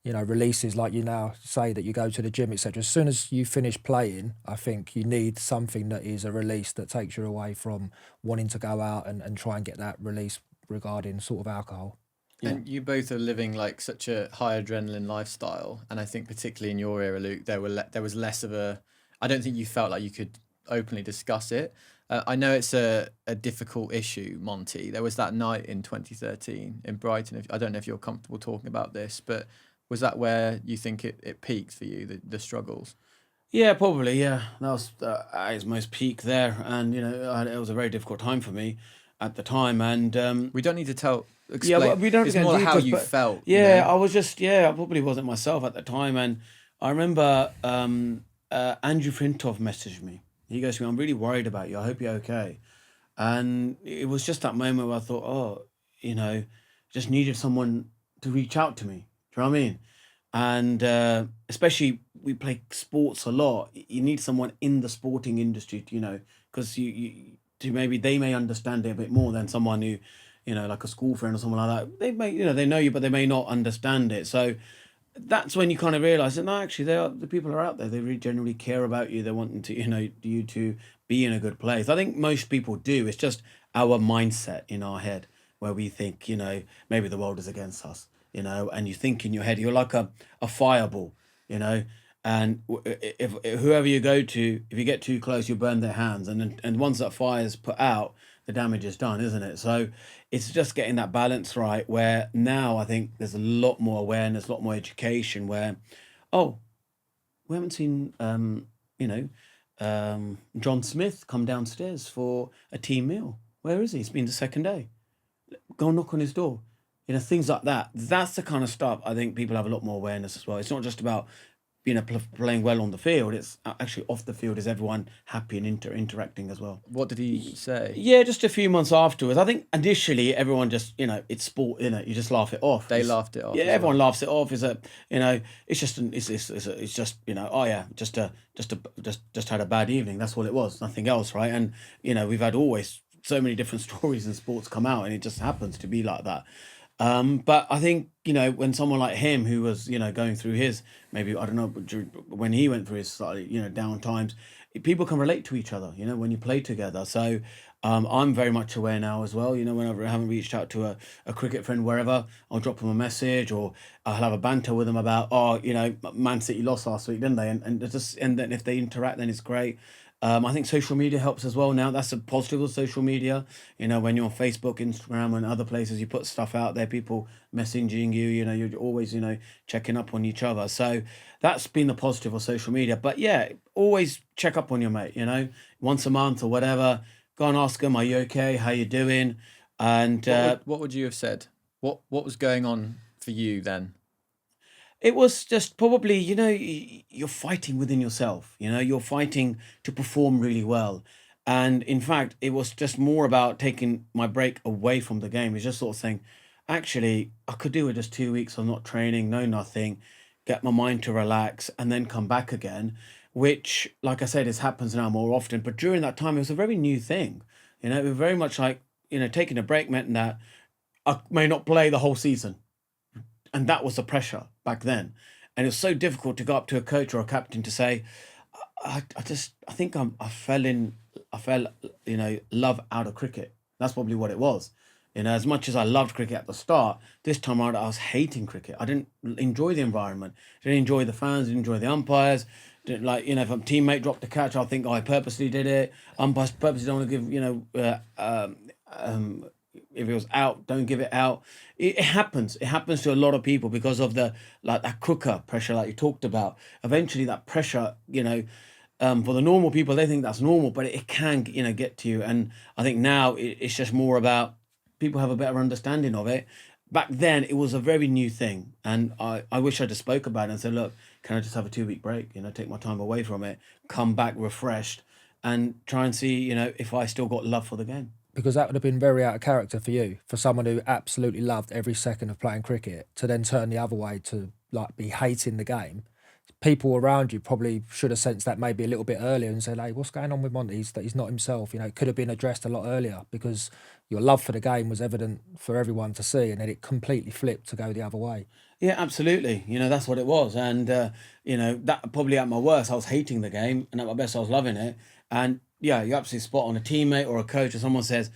C: releases, like you now say that you go to the gym, etc. As soon as you finish playing, I think you need something that is a release that takes you away from wanting to go out and try and get that release regarding sort of alcohol.
B: And you both are living like such a high adrenaline lifestyle, and I think particularly in your era, Luke, there was less of a. I don't think you felt like you could openly discuss it. I know it's a difficult issue, Monty. There was that night in 2013 in Brighton. I don't know if you're comfortable talking about this, but was that where you think it peaked for you, the struggles?
A: Yeah, probably. Yeah, that was at its most peak there, and it was a very difficult time for me at the time. And
B: We don't need to
A: yeah,
B: explain.
A: well, we don't have
B: It's
A: to get
B: more
A: into
B: how
A: details,
B: you
A: but
B: felt.
A: yeah, I was just I probably wasn't myself at the time, and I remember Andrew Flintoff messaged me. He goes to me, "I'm really worried about you. I hope you're okay." And it was just that moment where I thought, oh, just needed someone to reach out to me. Do you know what I mean? And especially we play sports a lot. You need someone in the sporting industry, because to maybe they may understand it a bit more than someone who, like a school friend or someone like that. They may, they know you, but they may not understand it. So that's when you kind of realize that no, actually, the people are out there. They really genuinely care about you. They want to, you to be in a good place. I think most people do. It's just our mindset in our head where we think, maybe the world is against us, and you think in your head you're like a fireball, and if whoever you go to, if you get too close, you burn their hands, and once that fire's put out, the damage is done, isn't it? So it's just getting that balance right. Where now I think there's a lot more awareness, a lot more education. Where, oh, we haven't seen John Smith come downstairs for a team meal. Where is he? It's been the second day. Go knock on his door. Things like that. That's the kind of stuff I think people have a lot more awareness as well. It's not just about playing well on the field. It's actually off the field. Is everyone happy and interacting as well?
B: What did he say?
A: Yeah, just a few months afterwards. I think initially everyone just, it's sport, you just laugh it off.
B: They laughed it off.
A: Yeah,
B: as
A: everyone
B: well.
A: laughs it off. It's just, it's just, oh yeah, just had a bad evening. That's all it was. Nothing else, right? And we've had always so many different stories in sports come out, and it just happens to be like that. But I think, when someone like him who was, going through his, maybe, I don't know, when he went through his slightly, down times, people can relate to each other, when you play together. So I'm very much aware now as well, whenever I haven't reached out to a cricket friend wherever, I'll drop them a message, or I'll have a banter with them about, Man City lost last week, didn't they? And then if they interact, then it's great. I think social media helps as well now. That's a positive of social media. When you're on Facebook, Instagram, and other places, you put stuff out there, people messaging you, you're always, checking up on each other. So that's been the positive of social media. But yeah, always check up on your mate, once a month or whatever. Go and ask them, are you okay? How you doing? And
B: What would you have said? What was going on for you then?
A: it was just probably, you're fighting within yourself, you're fighting to perform really well. And in fact, it was just more about taking my break away from the game. It's just sort of saying, actually, I could do with just 2 weeks of not training, no nothing, get my mind to relax, and then come back again, which, like I said, this happens now more often. But during that time, it was a very new thing. It was very much like, taking a break meant that I may not play the whole season, and that was the pressure back then. And it was so difficult to go up to a coach or a captain to say, I think I fell, love out of cricket. That's probably what it was. As much as I loved cricket at the start, this time around I was hating cricket. I didn't enjoy the environment. Didn't enjoy the fans. Didn't enjoy the umpires. Didn't like, if a teammate dropped a catch, I'll think, oh, I purposely did it. Umpires purposely don't want to give, if it was out, don't give it out. It happens. It happens to a lot of people because of that cooker pressure like you talked about. Eventually that pressure, for the normal people, they think that's normal, but it can, get to you. And I think now it's just more about people have a better understanding of it. Back then it was a very new thing. And I wish I'd just spoke about it and said, look, can I just have a 2 week break, take my time away from it, come back refreshed, and try and see, if I still got love for the game.
C: Because that would have been very out of character for you, for someone who absolutely loved every second of playing cricket, to then turn the other way to be hating the game. People around you probably should have sensed that maybe a little bit earlier and said, hey, what's going on with Monty? That he's not himself. It could have been addressed a lot earlier, because your love for the game was evident for everyone to see, and then it completely flipped to go the other way.
A: Yeah, absolutely. That's what it was. And, that probably at my worst, I was hating the game, and at my best, I was loving it. And yeah, you're absolutely spot on. A teammate or a coach or someone says,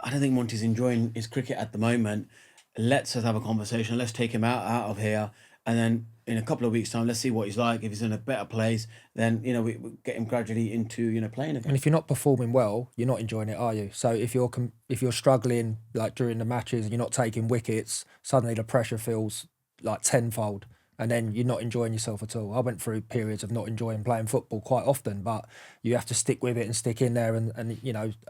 A: I don't think Monty's enjoying his cricket at the moment. let's just have a conversation. Let's take him out of here, and then in a couple of weeks' time, let's see what he's like. If he's in a better place, then we get him gradually into playing again.
C: And if you're not performing well, you're not enjoying it, are you? So if you're struggling like during the matches and you're not taking wickets, suddenly the pressure feels like tenfold, and then you're not enjoying yourself at all. I went through periods of not enjoying playing football quite often, but you have to stick with it and stick in there, and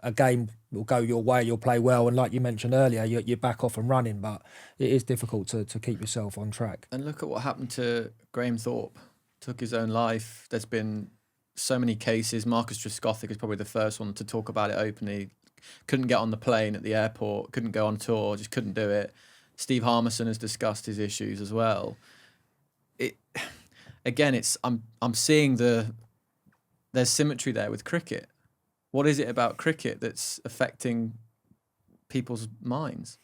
C: a game will go your way, you'll play well, and like you mentioned earlier, you're back off and running, but it is difficult to keep yourself on track.
B: And look at what happened to Graham Thorpe. Took his own life. There's been so many cases. Marcus Trescothick is probably the first one to talk about it openly. Couldn't get on the plane at the airport, couldn't go on tour, just couldn't do it. Steve Harmison has discussed his issues as well. I'm seeing there's symmetry there with cricket. What is it about cricket that's affecting people's minds?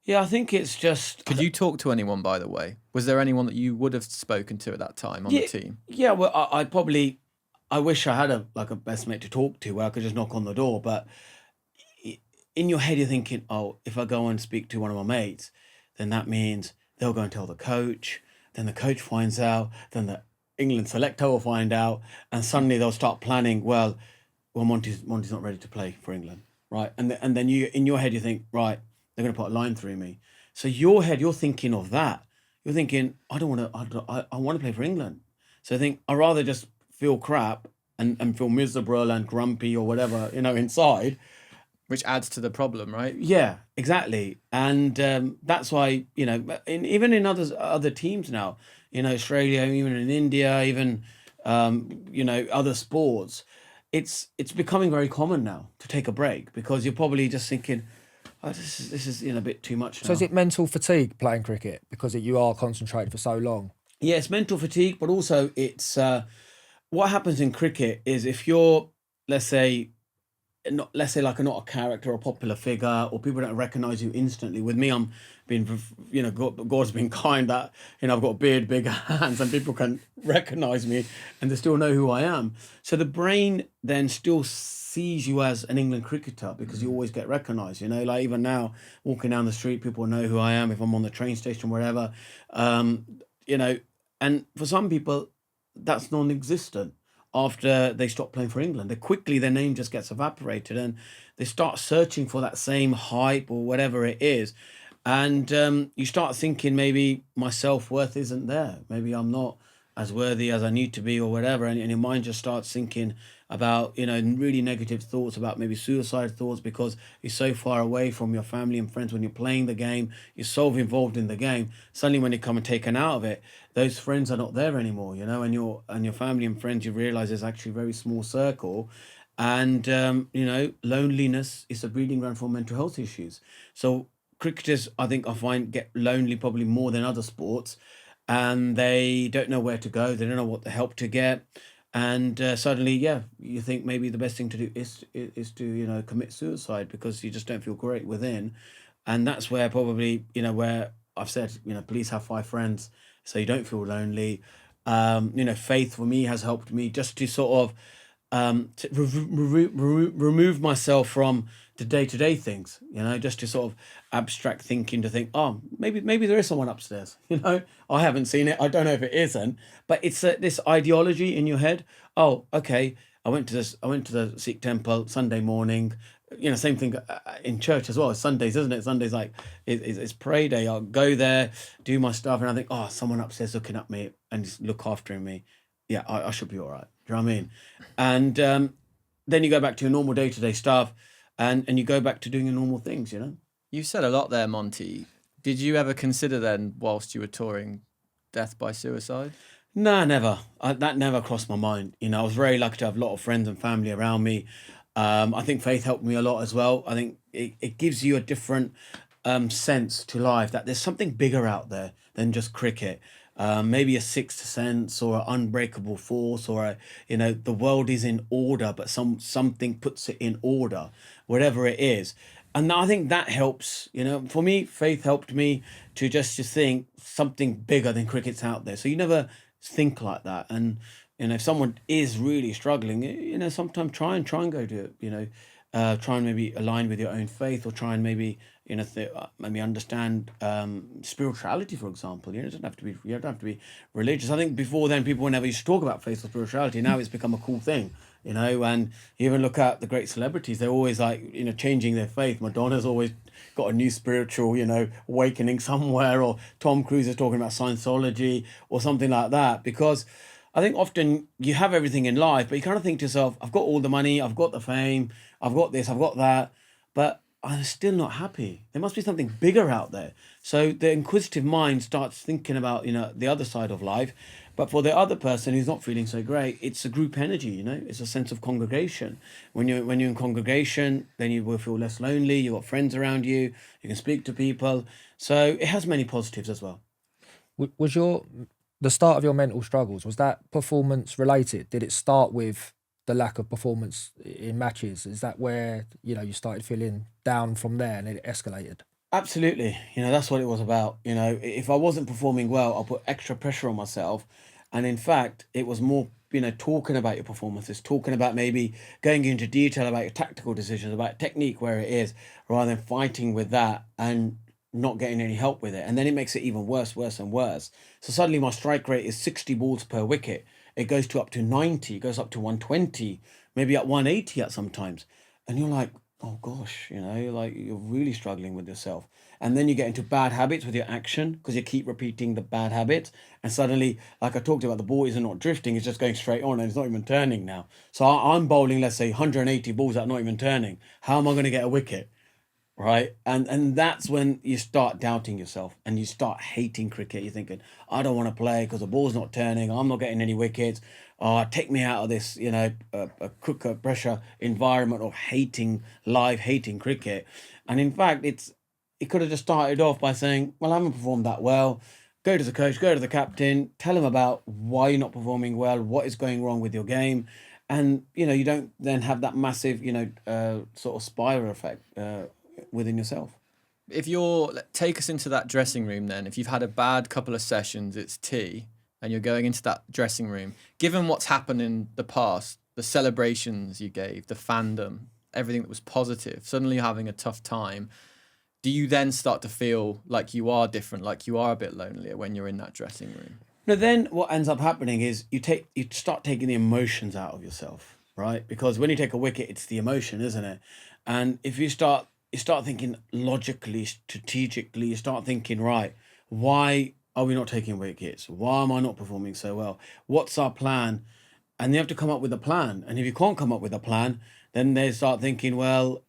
A: Yeah, I think it's just.
B: Could you talk to anyone, by the way? Was there anyone that you would have spoken to at that time on the team?
A: Yeah, well, I wish I had a best mate to talk to where I could just knock on the door. But in your head, you're thinking, oh, if I go and speak to one of my mates, then that means they'll go and tell the coach. Then the coach finds out. Then the England selector will find out, and suddenly they'll start planning. Well, Monty's not ready to play for England, right? And then you in your head you think, right, they're going to put a line through me. So your head, you're thinking of that. You're thinking, I want to play for England. So I think I'd rather just feel crap and feel miserable and grumpy or whatever, inside.
B: Which adds to the problem, right?
A: Yeah, exactly. And that's why, even in other teams now, Australia, even in India, even, other sports, it's becoming very common now to take a break because you're probably just thinking, oh, this is a bit too much now.
C: So is it mental fatigue playing cricket because you are concentrated for so long?
A: Yeah, it's mental fatigue, but also it's what happens in cricket is if you're, let's say not a character or a popular figure, or people don't recognise you instantly. With me, I'm being, God's been kind that I've got a beard, big hands, and people can recognise me, and they still know who I am. So the brain then still sees you as an England cricketer because you always get recognised. Like even now, walking down the street, people know who I am. If I'm on the train station, wherever, and for some people, that's non-existent. After they stop playing for England, their name just gets evaporated, and they start searching for that same hype or whatever it is, and you start thinking maybe my self-worth isn't there. Maybe I'm not as worthy as I need to be, or whatever, and your mind just starts thinking about really negative thoughts, about maybe suicide thoughts, because you're so far away from your family and friends when you're playing the game. You're so involved in the game. Suddenly when you come and taken out of it, those friends are not there anymore, and your family and friends, you realize there's actually a very small circle, and loneliness is a breeding ground for mental health issues. So cricketers, I find, get lonely probably more than other sports, and they don't know where to go. They don't know what the help to get. And suddenly, you think maybe the best thing to do is to commit suicide because you just don't feel great within, and that's where probably where I've said please have 5 friends so you don't feel lonely. Faith for me has helped me just to sort of to remove myself from the day-to-day things, just to sort of abstract thinking, to think, oh, maybe there is someone upstairs, I haven't seen it, I don't know if it isn't, but it's this ideology in your head. Oh, okay, I went to the Sikh temple Sunday morning, same thing in church as well. It's Sundays, isn't it? Sundays, like it's prayer day. I'll go there, do my stuff, and I think, oh, someone upstairs looking at me and just look after me. Yeah, I should be all right. Do you know what I mean? And then you go back to your normal day-to-day stuff, and you go back to doing your normal things,
B: You said a lot there, Monty. Did you ever consider then, whilst you were touring, death by suicide?
A: No, never. That never crossed my mind. I was very lucky to have a lot of friends and family around me. I think faith helped me a lot as well. I think it gives you a different sense to life, that there's something bigger out there than just cricket. Maybe a sixth sense or an unbreakable force, or the world is in order, but something puts it in order, whatever it is. And I think that helps. For me, faith helped me to think something bigger than cricket's out there. So you never think like that. And if someone is really struggling, sometimes try and go to it. Try and maybe align with your own faith, or try and maybe maybe understand spirituality, for example. You don't have to be religious. I think before then people never used to talk about faith or spirituality. Now it's become a cool thing, and you even look at the great celebrities, they're always like, changing their faith. Madonna's always got a new spiritual, awakening somewhere, or Tom Cruise is talking about Scientology or something like that, because I think often you have everything in life, but you kind of think to yourself, I've got all the money, I've got the fame, I've got this, I've got that, but I'm still not happy. There must be something bigger out there. So the inquisitive mind starts thinking about, the other side of life. But for the other person who's not feeling so great, it's a group energy, it's a sense of congregation. When you're in congregation, then you will feel less lonely, you've got friends around you, you can speak to people. So it has many positives as well.
C: Was the start of your mental struggles, was that performance related? Did it start with the lack of performance in matches? Is that where, you started feeling down from there and it escalated?
A: Absolutely. That's what it was about. If I wasn't performing well, I'll put extra pressure on myself. And in fact, it was more, talking about your performances, talking about maybe going into detail about your tactical decisions, about technique, where it is, rather than fighting with that and not getting any help with it. And then it makes it even worse and worse. So suddenly my strike rate is 60 balls per wicket. It goes to up to 90, it goes up to 120, maybe at 180 at sometimes. And you're like, oh gosh, like you're really struggling with yourself. And then you get into bad habits with your action because you keep repeating the bad habits. And suddenly, like I talked about, the ball isn't not drifting, it's just going straight on and it's not even turning now. So I'm bowling, let's say, 180 balls that are not even turning. How am I going to get a wicket? Right. And that's when you start doubting yourself and you start hating cricket. You're thinking, I don't want to play because the ball's not turning. I'm not getting any wickets. Take me out of this, a cooker pressure environment of hating cricket. And in fact, it could have just started off by saying, well, I haven't performed that well. Go to the coach, go to the captain, tell him about why you're not performing well, what is going wrong with your game. And, you don't then have that massive, sort of spiral effect within yourself.
B: If take us into that dressing room then. If you've had a bad couple of sessions, it's tea, and you're going into that dressing room, given what's happened in the past, the celebrations you gave, the fandom, everything that was positive, suddenly you're having a tough time. Do you then start to feel like you are different, like you are a bit lonelier when you're in that dressing room?
A: No, then what ends up happening is you start taking the emotions out of yourself, right? Because when you take a wicket, it's the emotion, isn't it? And if you start thinking logically, strategically, you start thinking, right, why are we not taking wickets? Why am I not performing so well? What's our plan? And you have to come up with a plan. And if you can't come up with a plan, then they start thinking, well,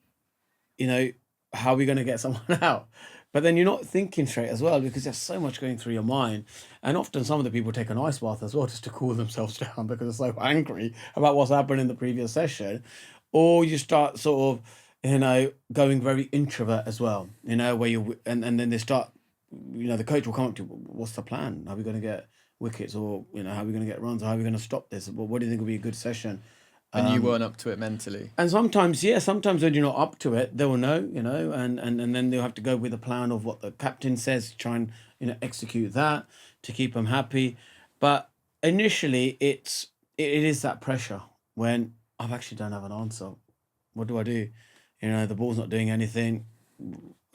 A: how are we going to get someone out? But then you're not thinking straight as well because there's so much going through your mind. And often some of the people take an ice bath as well just to cool themselves down because they're so angry about what's happened in the previous session. Or you start sort of, going very introvert as well, where and then they start, the coach will come up to, what's the plan? Are we going to get wickets, or, how are we going to get runs? Or how are we going to stop this? Well, what do you think will be a good session?
B: And you weren't up to it mentally.
A: And sometimes when you're not up to it, they'll know, and then they'll have to go with a plan of what the captain says, try and, execute that to keep them happy. But initially it is that pressure when I've actually don't have an answer. What do I do? The ball's not doing anything.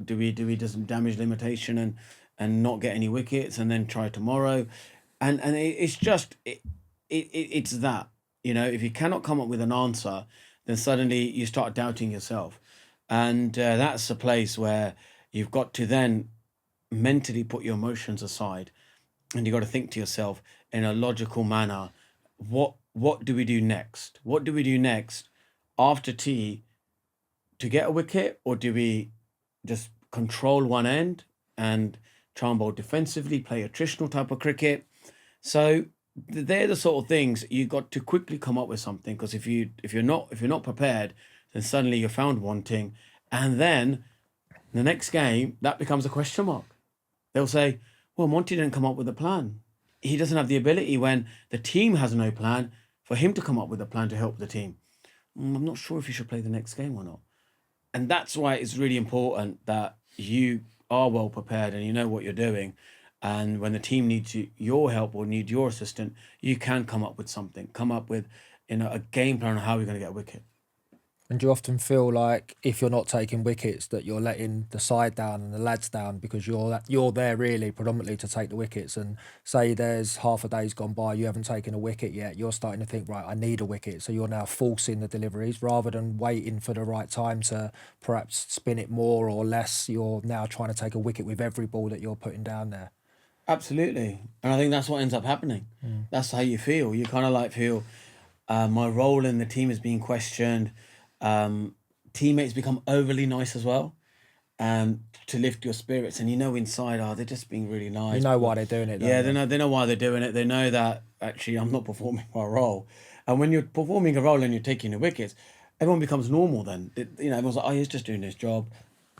A: Do we do some damage limitation and not get any wickets and then try tomorrow? And it's just it's that, if you cannot come up with an answer, then suddenly you start doubting yourself. And that's a place where you've got to then mentally put your emotions aside, and you've got to think to yourself in a logical manner, what do we do next? What do we do next after tea to get a wicket? Or do we just control one end and try and bowl defensively, play attritional type of cricket? So they're the sort of things you got to quickly come up with something, because if you're not prepared, then suddenly you're found wanting, and then the next game that becomes a question mark. They'll say, well, Monty didn't come up with a plan. He doesn't have the ability, when the team has no plan, for him to come up with a plan to help the team. I'm not sure if you should play the next game or not. And that's why it's really important that you are well prepared and you know what you're doing. And when the team needs your help or need your assistance, you can come up with something, come up with a game plan on how you're going to get a wicket.
C: And do you often feel like if you're not taking wickets that you're letting the side down and the lads down because you're there really predominantly to take the wickets, and say there's half a day's gone by, you haven't taken a wicket yet, you're starting to think, right, I need a wicket. So you're now forcing the deliveries rather than waiting for the right time to perhaps spin it more or less. You're now trying to take a wicket with every ball that you're putting down there.
A: Absolutely. And I think that's what ends up happening. That's how you feel. You kind of like feel my role in the team is being questioned. Teammates become overly nice as well, to lift your spirits. And you know inside, they're just being really nice.
C: You know why they're doing it, don't
A: Yeah,
C: you?
A: they know why they're doing it. They know that actually I'm not performing my role. And when you're performing a role and you're taking the wickets, everyone becomes normal then. Everyone's like, oh, he's just doing his job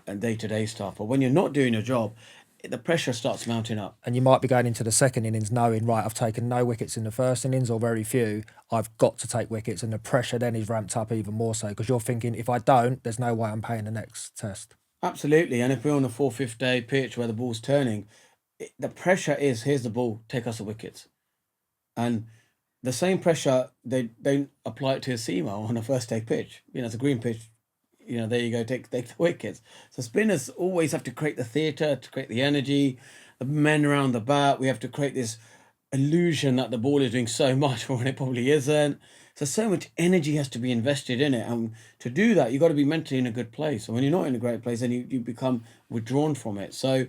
A: and day-to-day stuff. But when you're not doing your job, the pressure starts mounting up.
C: And you might be going into the second innings knowing, right, I've taken no wickets in the first innings or very few. I've got to take wickets, and the pressure then is ramped up even more so because you're thinking, if I don't, there's no way I'm paying the next test.
A: Absolutely. And if we're on a 4th, 5th day pitch where the ball's turning, the pressure is, here's the ball, take us the wickets. And the same pressure, they don't apply it to a seamer on a first day pitch. It's a green pitch. There you go, take the wickets. So spinners always have to create the theatre, to create the energy, the men around the bat. We have to create this illusion that the ball is doing so much when it probably isn't. So much energy has to be invested in it. And to do that, you've got to be mentally in a good place. And when you're not in a great place, then you become withdrawn from it. So,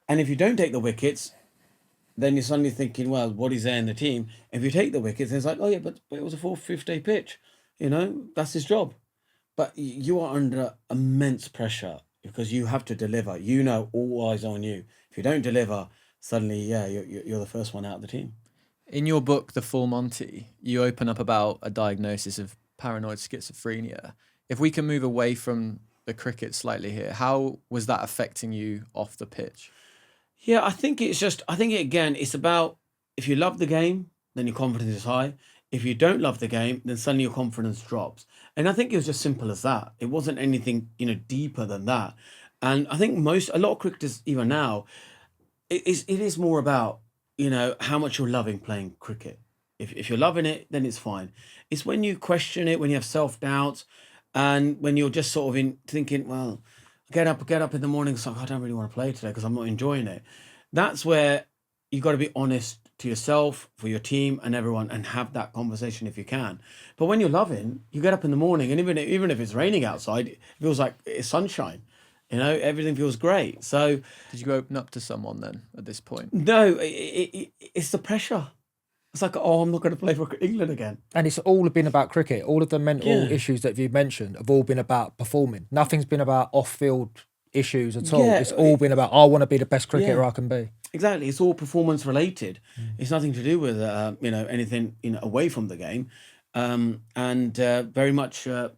A: and if you don't take the wickets, then you're suddenly thinking, well, what is there in the team? If you take the wickets, it's like, oh yeah, but it was a 4th, 5th day pitch. That's his job. But you are under immense pressure because you have to deliver. All eyes on you. If you don't deliver, suddenly, you're the first one out of the team.
B: In your book, The Full Monty, you open up about a diagnosis of paranoid schizophrenia. If we can move away from the cricket slightly here, how was that affecting you off the pitch?
A: Yeah, it's about, if you love the game, then your confidence is high. If you don't love the game, then suddenly your confidence drops. And I think it was just simple as that. It wasn't anything, deeper than that. And I think a lot of cricketers, even now, it is more about, how much you're loving playing cricket. If you're loving it, then it's fine. It's when you question it, when you have self-doubt, and when you're just sort of thinking, well, get up in the morning, it's like, I don't really want to play today because I'm not enjoying it. That's where you've got to be honest to yourself, for your team and everyone, and have that conversation if you can. But when you're loving, you get up in the morning, and even if it's raining outside, it feels like it's sunshine. Everything feels great. So
B: Did you open up to someone then at this point?
A: no, it's the pressure. It's like, oh, I'm not going to play for England again.
C: And it's all been about cricket. All of the mental
A: Yeah.
C: issues that you've mentioned have all been about performing. Nothing's been about off-field issues at all.
A: Yeah,
C: It's all been about, I want to be the best cricketer
A: Yeah.
C: I can be.
A: Exactly, it's all performance related. It's nothing to do with anything away from the game, and very much I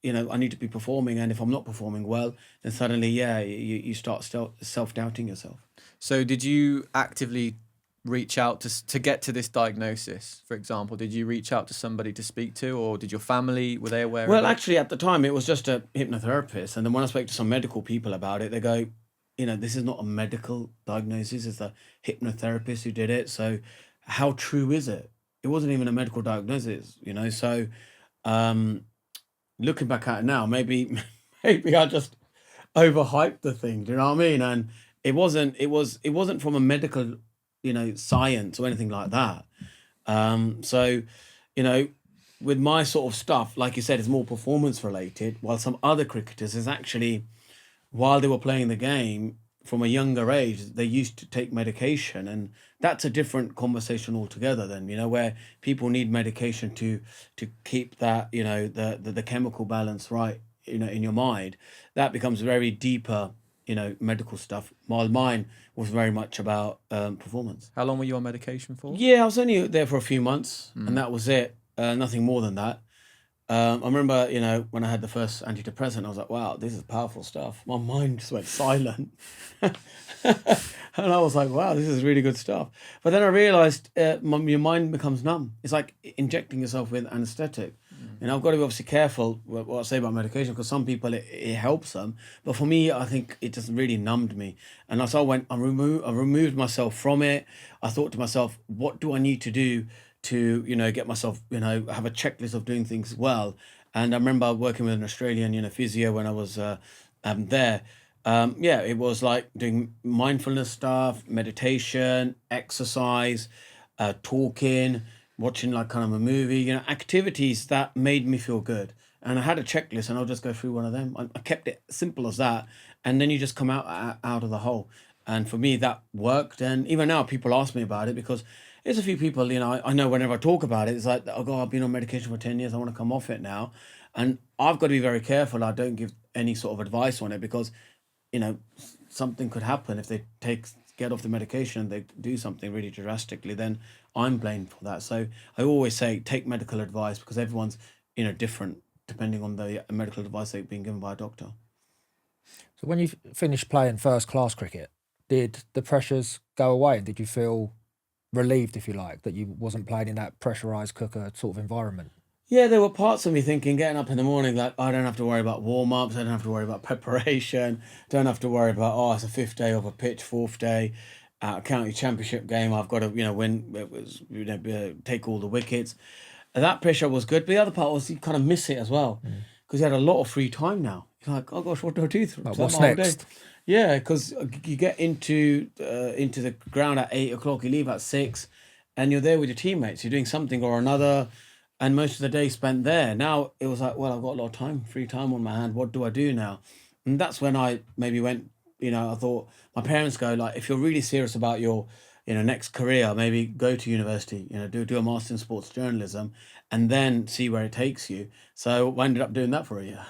A: need to be performing, and if I'm not performing well, then suddenly you start self-doubting yourself.
B: So did you actively reach out to get to this diagnosis, for example? Did you reach out to somebody to speak to, or did your family, were they aware of
A: Well,
B: it?
A: actually, at the time, it was just a hypnotherapist. And then when I spoke to some medical people about it, they go, this is not a medical diagnosis. It's a hypnotherapist who did it. So how true is it? It wasn't even a medical diagnosis, So looking back at it now, maybe I just overhyped the thing. Do you know what I mean? And it wasn't from a medical, science or anything like that. So, with my sort of stuff, like you said, it's more performance related, while some other cricketers is actually, while they were playing the game from a younger age, they used to take medication, and that's a different conversation altogether then, where people need medication to keep that, the chemical balance right, in your mind. That becomes very deeper, medical stuff, while mine was very much about performance.
B: How long were you on medication for?
A: Yeah, I was only there for a few months, and that was it. Nothing more than that. I remember, when I had the first antidepressant, I was like, wow, this is powerful stuff. My mind just went silent. And I was like, wow, this is really good stuff. But then I realized your mind becomes numb. It's like injecting yourself with anesthetic. I've got to be obviously careful what I say about medication, because some people it helps them. But for me, I think it just really numbed me. And so I removed myself from it. I thought to myself, what do I need to do to, get myself, have a checklist of doing things well. And I remember working with an Australian, physio when I was there. Yeah, it was like doing mindfulness stuff, meditation, exercise, talking, watching like kind of a movie, activities that made me feel good. And I had a checklist, and I'll just go through one of them. I kept it simple as that, and then you just come out of the hole. And for me, that worked. And even now, people ask me about it because there's a few people, I know whenever I talk about it, it's like, oh God, I've been on medication for 10 years. I want to come off it now. And I've got to be very careful. I don't give any sort of advice on it because, something could happen if they get off the medication, they do something really drastically, then I'm blamed for that. So I always say take medical advice because everyone's, different depending on the medical advice they've been given by a doctor.
C: So when you finished playing first class cricket, did the pressures go away? And did you feel relieved, if you like, that you wasn't playing in that pressurised cooker sort of environment?
A: Yeah, there were parts of me thinking, getting up in the morning, like, I don't have to worry about warm-ups, I don't have to worry about preparation, don't have to worry about, it's a fifth day of a pitch, fourth day, county championship game, I've got to, win, it was, take all the wickets. And that pressure was good, but the other part was you kind of miss it as well, because you had a lot of free time now. You're like, oh gosh, what do I do through
C: What's
A: my whole day?
C: next?
A: Yeah, because you get into the ground at 8 o'clock, you leave at 6, and you're there with your teammates. You're doing something or another, and most of the day spent there. Now it was like, well, I've got a lot of time, free time on my hand. What do I do now? And that's when I maybe went. I thought my parents go like, if you're really serious about your next career, maybe go to university. Do a master in sports journalism, and then see where it takes you. So I ended up doing that for a year.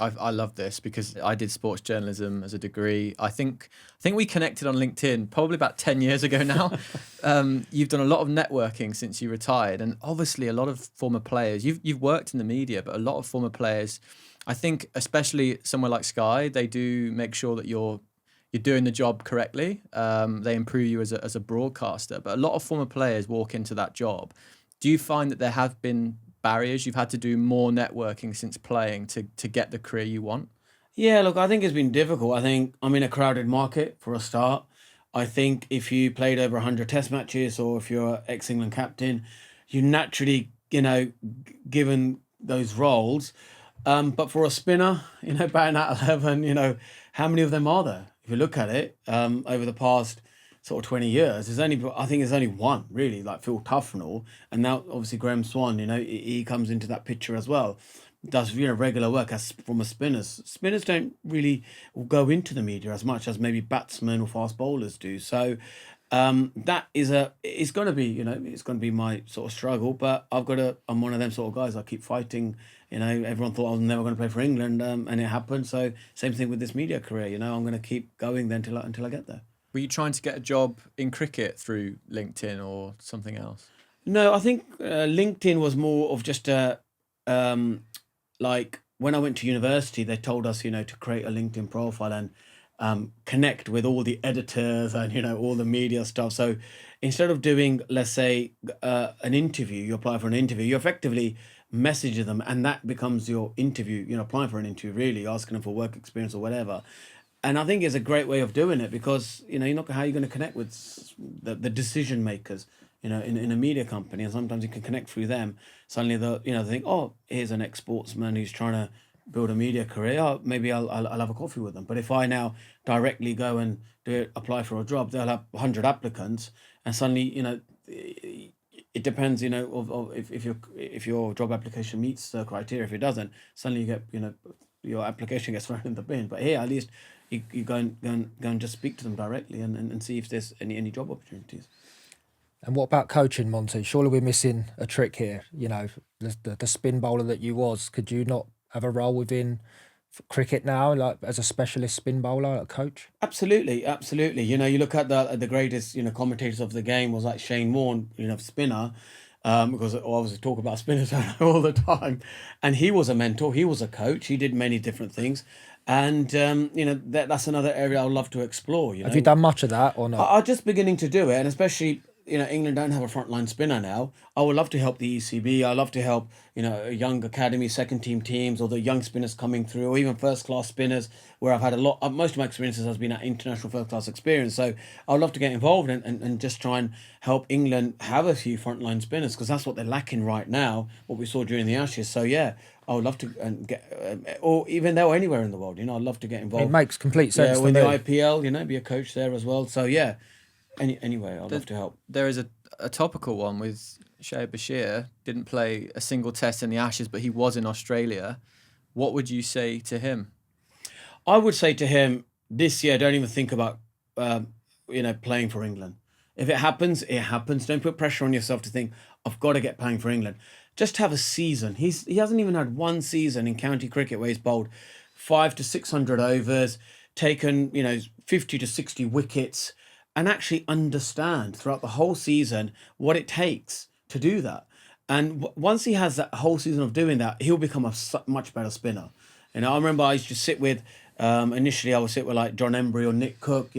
B: I love this because I did sports journalism as a degree. I think we connected on LinkedIn probably about 10 years ago now. You've done a lot of networking since you retired, and obviously a lot of former players. You've worked in the media, but a lot of former players, I think, especially somewhere like Sky, they do make sure that you're doing the job correctly. They improve you as a broadcaster, but a lot of former players walk into that job. Do you find that there have been barriers? You've had to do more networking since playing to get the career you want?
A: Yeah, look, I think it's been difficult. I think I'm in a crowded market for a start. I think if you played over 100 test matches or if you're ex-England captain, you naturally, given those roles. But for a spinner, batting at 11, how many of them are there? If you look at it, over the past sort of 20 years, I think there's only one really, like Phil Tufnell, and now obviously Graham Swan, he comes into that picture as well, does regular work as from a spinners don't really go into the media as much as maybe batsmen or fast bowlers do. So that is it's going to be it's going to be my sort of struggle, but I'm one of them sort of guys. I keep fighting. Everyone thought I was never going to play for England, and it happened. So same thing with this media career. I'm going to keep going then until I get there.
B: Were you trying to get a job in cricket through LinkedIn or something else?
A: No, I think LinkedIn was more of just like when I went to university, they told us, to create a LinkedIn profile and connect with all the editors and, all the media stuff. So instead of doing, let's say, an interview, you apply for an interview, you effectively message them and that becomes your interview, applying for an interview, really asking them for work experience or whatever. And I think it's a great way of doing it because, you're not how you're going to connect with the decision makers, in a media company. And sometimes you can connect through them. Suddenly, they think, oh, here's an ex-sportsman who's trying to build a media career. Oh, maybe I'll have a coffee with them. But if I now directly go and apply for a job, they'll have 100 applicants. And suddenly, it depends, of if your job application meets the criteria. If it doesn't, suddenly you get, your application gets thrown in the bin. But here, at least, you go and just speak to them directly and see if there's any job opportunities.
C: And what about coaching, Monty? Surely we're missing a trick here. The spin bowler that you was, could you not have a role within cricket now, like as a specialist spin bowler, like coach?
A: Absolutely. You look at the greatest, commentators of the game was like Shane Warne, spinner, because I obviously talk about spinners all the time, and he was a mentor, he was a coach, he did many different things, and that's another area I would love to explore.
C: Have you done much of that or not?
A: I'm just beginning to do it, and especially England don't have a frontline spinner now, I would love to help the ECB. I love to help, young academy, second team teams, or the young spinners coming through, or even first class spinners, where I've had a lot. Most of my experiences has been at international first class experience. So I would love to get involved and just try and help England have a few frontline spinners, because that's what they're lacking right now. What we saw during the Ashes. So yeah, I would love to get, or even there or anywhere in the world. I'd love to get involved.
C: It makes complete sense.
A: Yeah, with the IPL, be a coach there as well. So yeah. Anyway, I'd love to help.
B: There is a topical one with Shoaib Bashir. Didn't play a single test in the Ashes, but he was in Australia. What would you say to him?
A: I would say to him, this year, don't even think about, playing for England. If it happens, it happens. Don't put pressure on yourself to think, I've got to get playing for England. Just have a season. He hasn't even had one season in county cricket where he's bowled 500 to 600 overs, taken, 50 to 60 wickets, and actually understand throughout the whole season what it takes to do that. And once he has that whole season of doing that, he'll become a much better spinner. I remember I used to sit with, initially I would sit with like John Embry or Nick Cook,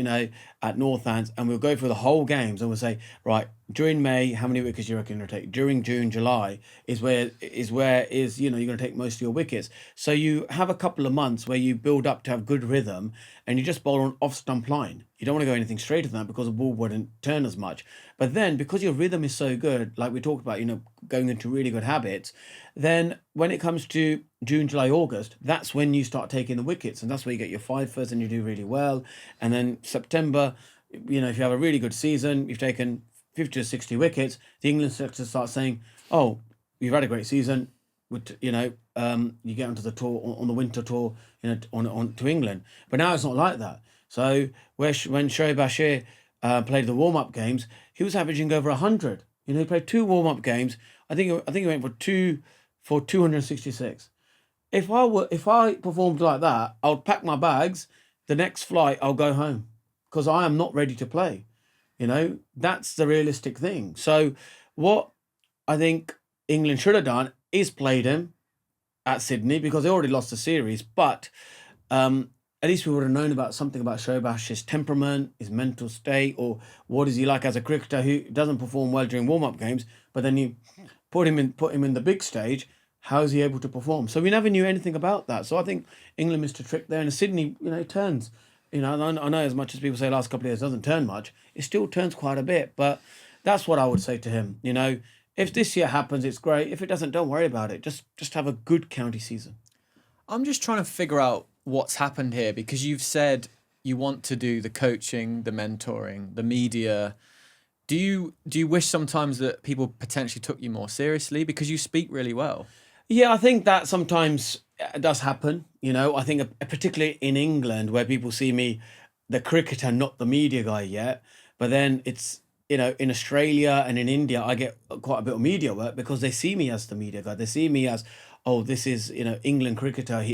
A: at Northants, and we'll go through the whole games and we'll say, right, during May, how many wickets do you reckon you're going to take? During June, July is where you're going to take most of your wickets. So you have a couple of months where you build up to have good rhythm, and you just bowl on off stump line. You don't want to go anything straighter than that because the ball wouldn't turn as much. But then because your rhythm is so good, like we talked about, going into really good habits, then when it comes to June, July, August, that's when you start taking the wickets, and that's where you get your fifers and you do really well. And then September, if you have a really good season, you've taken 50 to 60 wickets, the England selectors start saying, oh, you've had a great season, you get onto the tour, on the winter tour, on to England. But now it's not like that. So when Shoaib Bashir played the warm-up games, he was averaging over 100. He played 2 warm-up games. I think he went for 266. If I performed like that, I would pack my bags. The next flight, I'll go home, because I am not ready to play. That's the realistic thing. So what I think England should have done is played him at Sydney, because they already lost the series. But at least we would have known about something about Shoaib Bashir's temperament, his mental state, or what is he like as a cricketer who doesn't perform well during warm-up games, but then you put him in the big stage. How is he able to perform? So we never knew anything about that. So I think England missed a trick there. And Sydney, turns. I know as much as people say the last couple of years doesn't turn much, it still turns quite a bit. But that's what I would say to him. If this year happens, it's great. If it doesn't, don't worry about it. Just have a good county season.
B: I'm just trying to figure out what's happened here, because you've said you want to do the coaching, the mentoring, the media. Do you wish sometimes that people potentially took you more seriously, because you speak really well?
A: Yeah, I think that sometimes does happen. I think particularly in England, where people see me, the cricketer, not the media guy yet. But then it's, in Australia and in India, I get quite a bit of media work because they see me as the media guy. They see me as, oh, this is, England cricketer.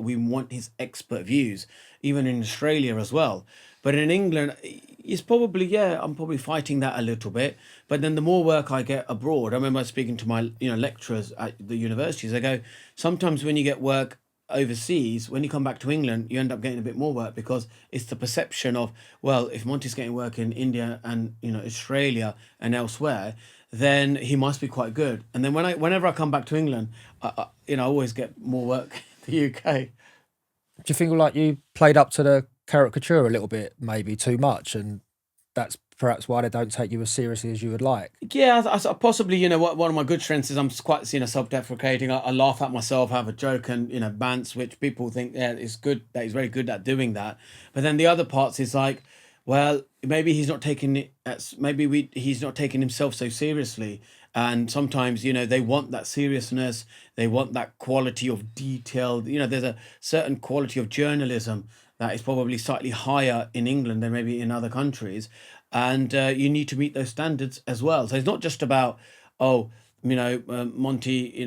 A: We want his expert views, even in Australia as well. But in England, it's probably, I'm probably fighting that a little bit. But then the more work I get abroad, I remember speaking to my, lecturers at the universities, they go, sometimes when you get work overseas, when you come back to England, you end up getting a bit more work, because it's the perception of, well, if Monty's getting work in India and, Australia and elsewhere, then he must be quite good. And then whenever I come back to England, I always get more work in the UK.
C: Do you feel like you played up to the caricature a little bit, maybe too much, and that's perhaps why they don't take you as seriously as you would like?
A: Yeah, I possibly, one of my good strengths is I'm quite, self-deprecating. I laugh at myself, have a joke and, bants, which people think, is good, that he's very good at doing that. But then the other parts is like, well, maybe he's not taking it, he's not taking himself so seriously. And sometimes, they want that seriousness, they want that quality of detail. There's a certain quality of journalism that is probably slightly higher in England than maybe in other countries. And you need to meet those standards as well. So it's not just about, Monty,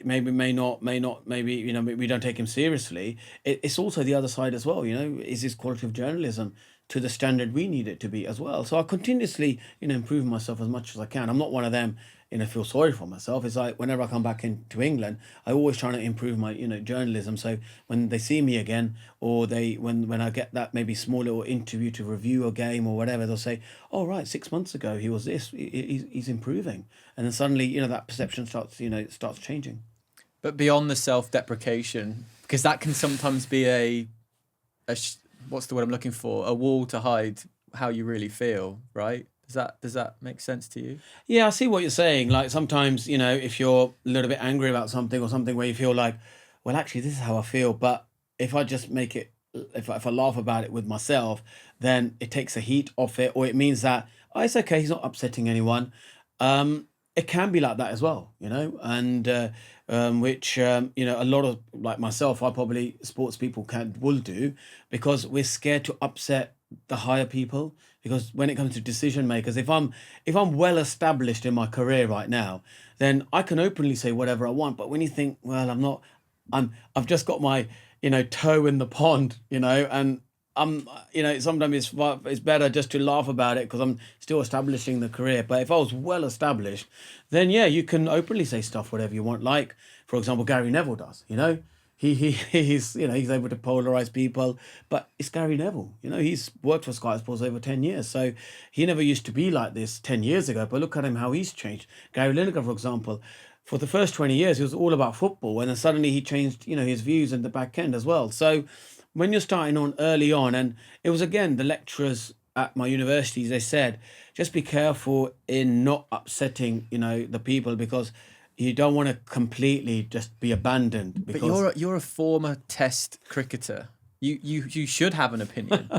A: maybe we don't take him seriously. It's also the other side as well. Is his quality of journalism to the standard we need it to be as well? So I continuously, improve myself as much as I can. I'm not one of them, feel sorry for myself. It's like whenever I come back into England, I always try to improve my, journalism. So when they see me again, or when I get that maybe small little interview to review a game or whatever, they'll say, "Oh right, 6 months ago he was this. He's improving," and then suddenly, that perception starts changing.
B: But beyond the self-deprecation, because that can sometimes be what's the word I'm looking for? A wall to hide how you really feel, right? Does that make sense to you?
A: Yeah, I see what you're saying. Like sometimes, if you're a little bit angry about something or something where you feel like, well, actually, this is how I feel. But if I just make it, if I laugh about it with myself, then it takes the heat off it, or it means that, oh, it's okay, he's not upsetting anyone. It can be like that as well, and which, a lot of, like myself, sports people will do, because we're scared to upset the higher people. Because when it comes to decision makers, if I'm well established in my career right now, then I can openly say whatever I want. But when you think, well, I've just got my, toe in the pond, and sometimes it's better just to laugh about it because I'm still establishing the career. But if I was well established, then yeah, you can openly say stuff, whatever you want. Like, for example, Gary Neville does, he's able to polarize people, but it's Gary Neville. He's worked for Sky Sports over 10 years, so he never used to be like this 10 years ago. But look at him, how he's changed. Gary Lineker, for example, for the first 20 years, he was all about football, and then suddenly he changed, his views in the back end as well. So when you're starting on early on, and it was again the lecturers at my universities, they said, just be careful in not upsetting, the people, because you don't want to completely just be abandoned. Because
B: But you're a former Test cricketer. You should have an opinion.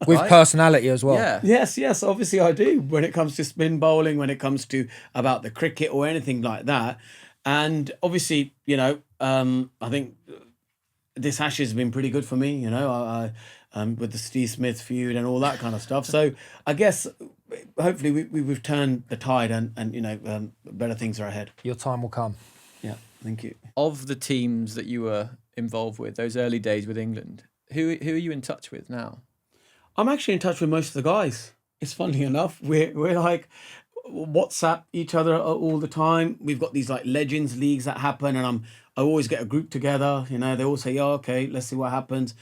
C: With
B: right?
C: personality as well.
B: Yeah.
A: Yes, obviously I do. When it comes to spin bowling, when it comes to about the cricket or anything like that, and obviously, I think this Ashes has been pretty good for me. I with the Steve Smith feud and all that kind of stuff. So I guess hopefully we've turned the tide, and better things are ahead.
C: Your time will come.
A: Yeah, thank you.
B: Of the teams that you were involved with, those early days with England, who are you in touch with now?
A: I'm actually in touch with most of the guys. It's funny enough, we're like WhatsApp each other all the time. We've got these like legends leagues that happen, and I always get a group together. They all say, "Yeah, okay, let's see what happens."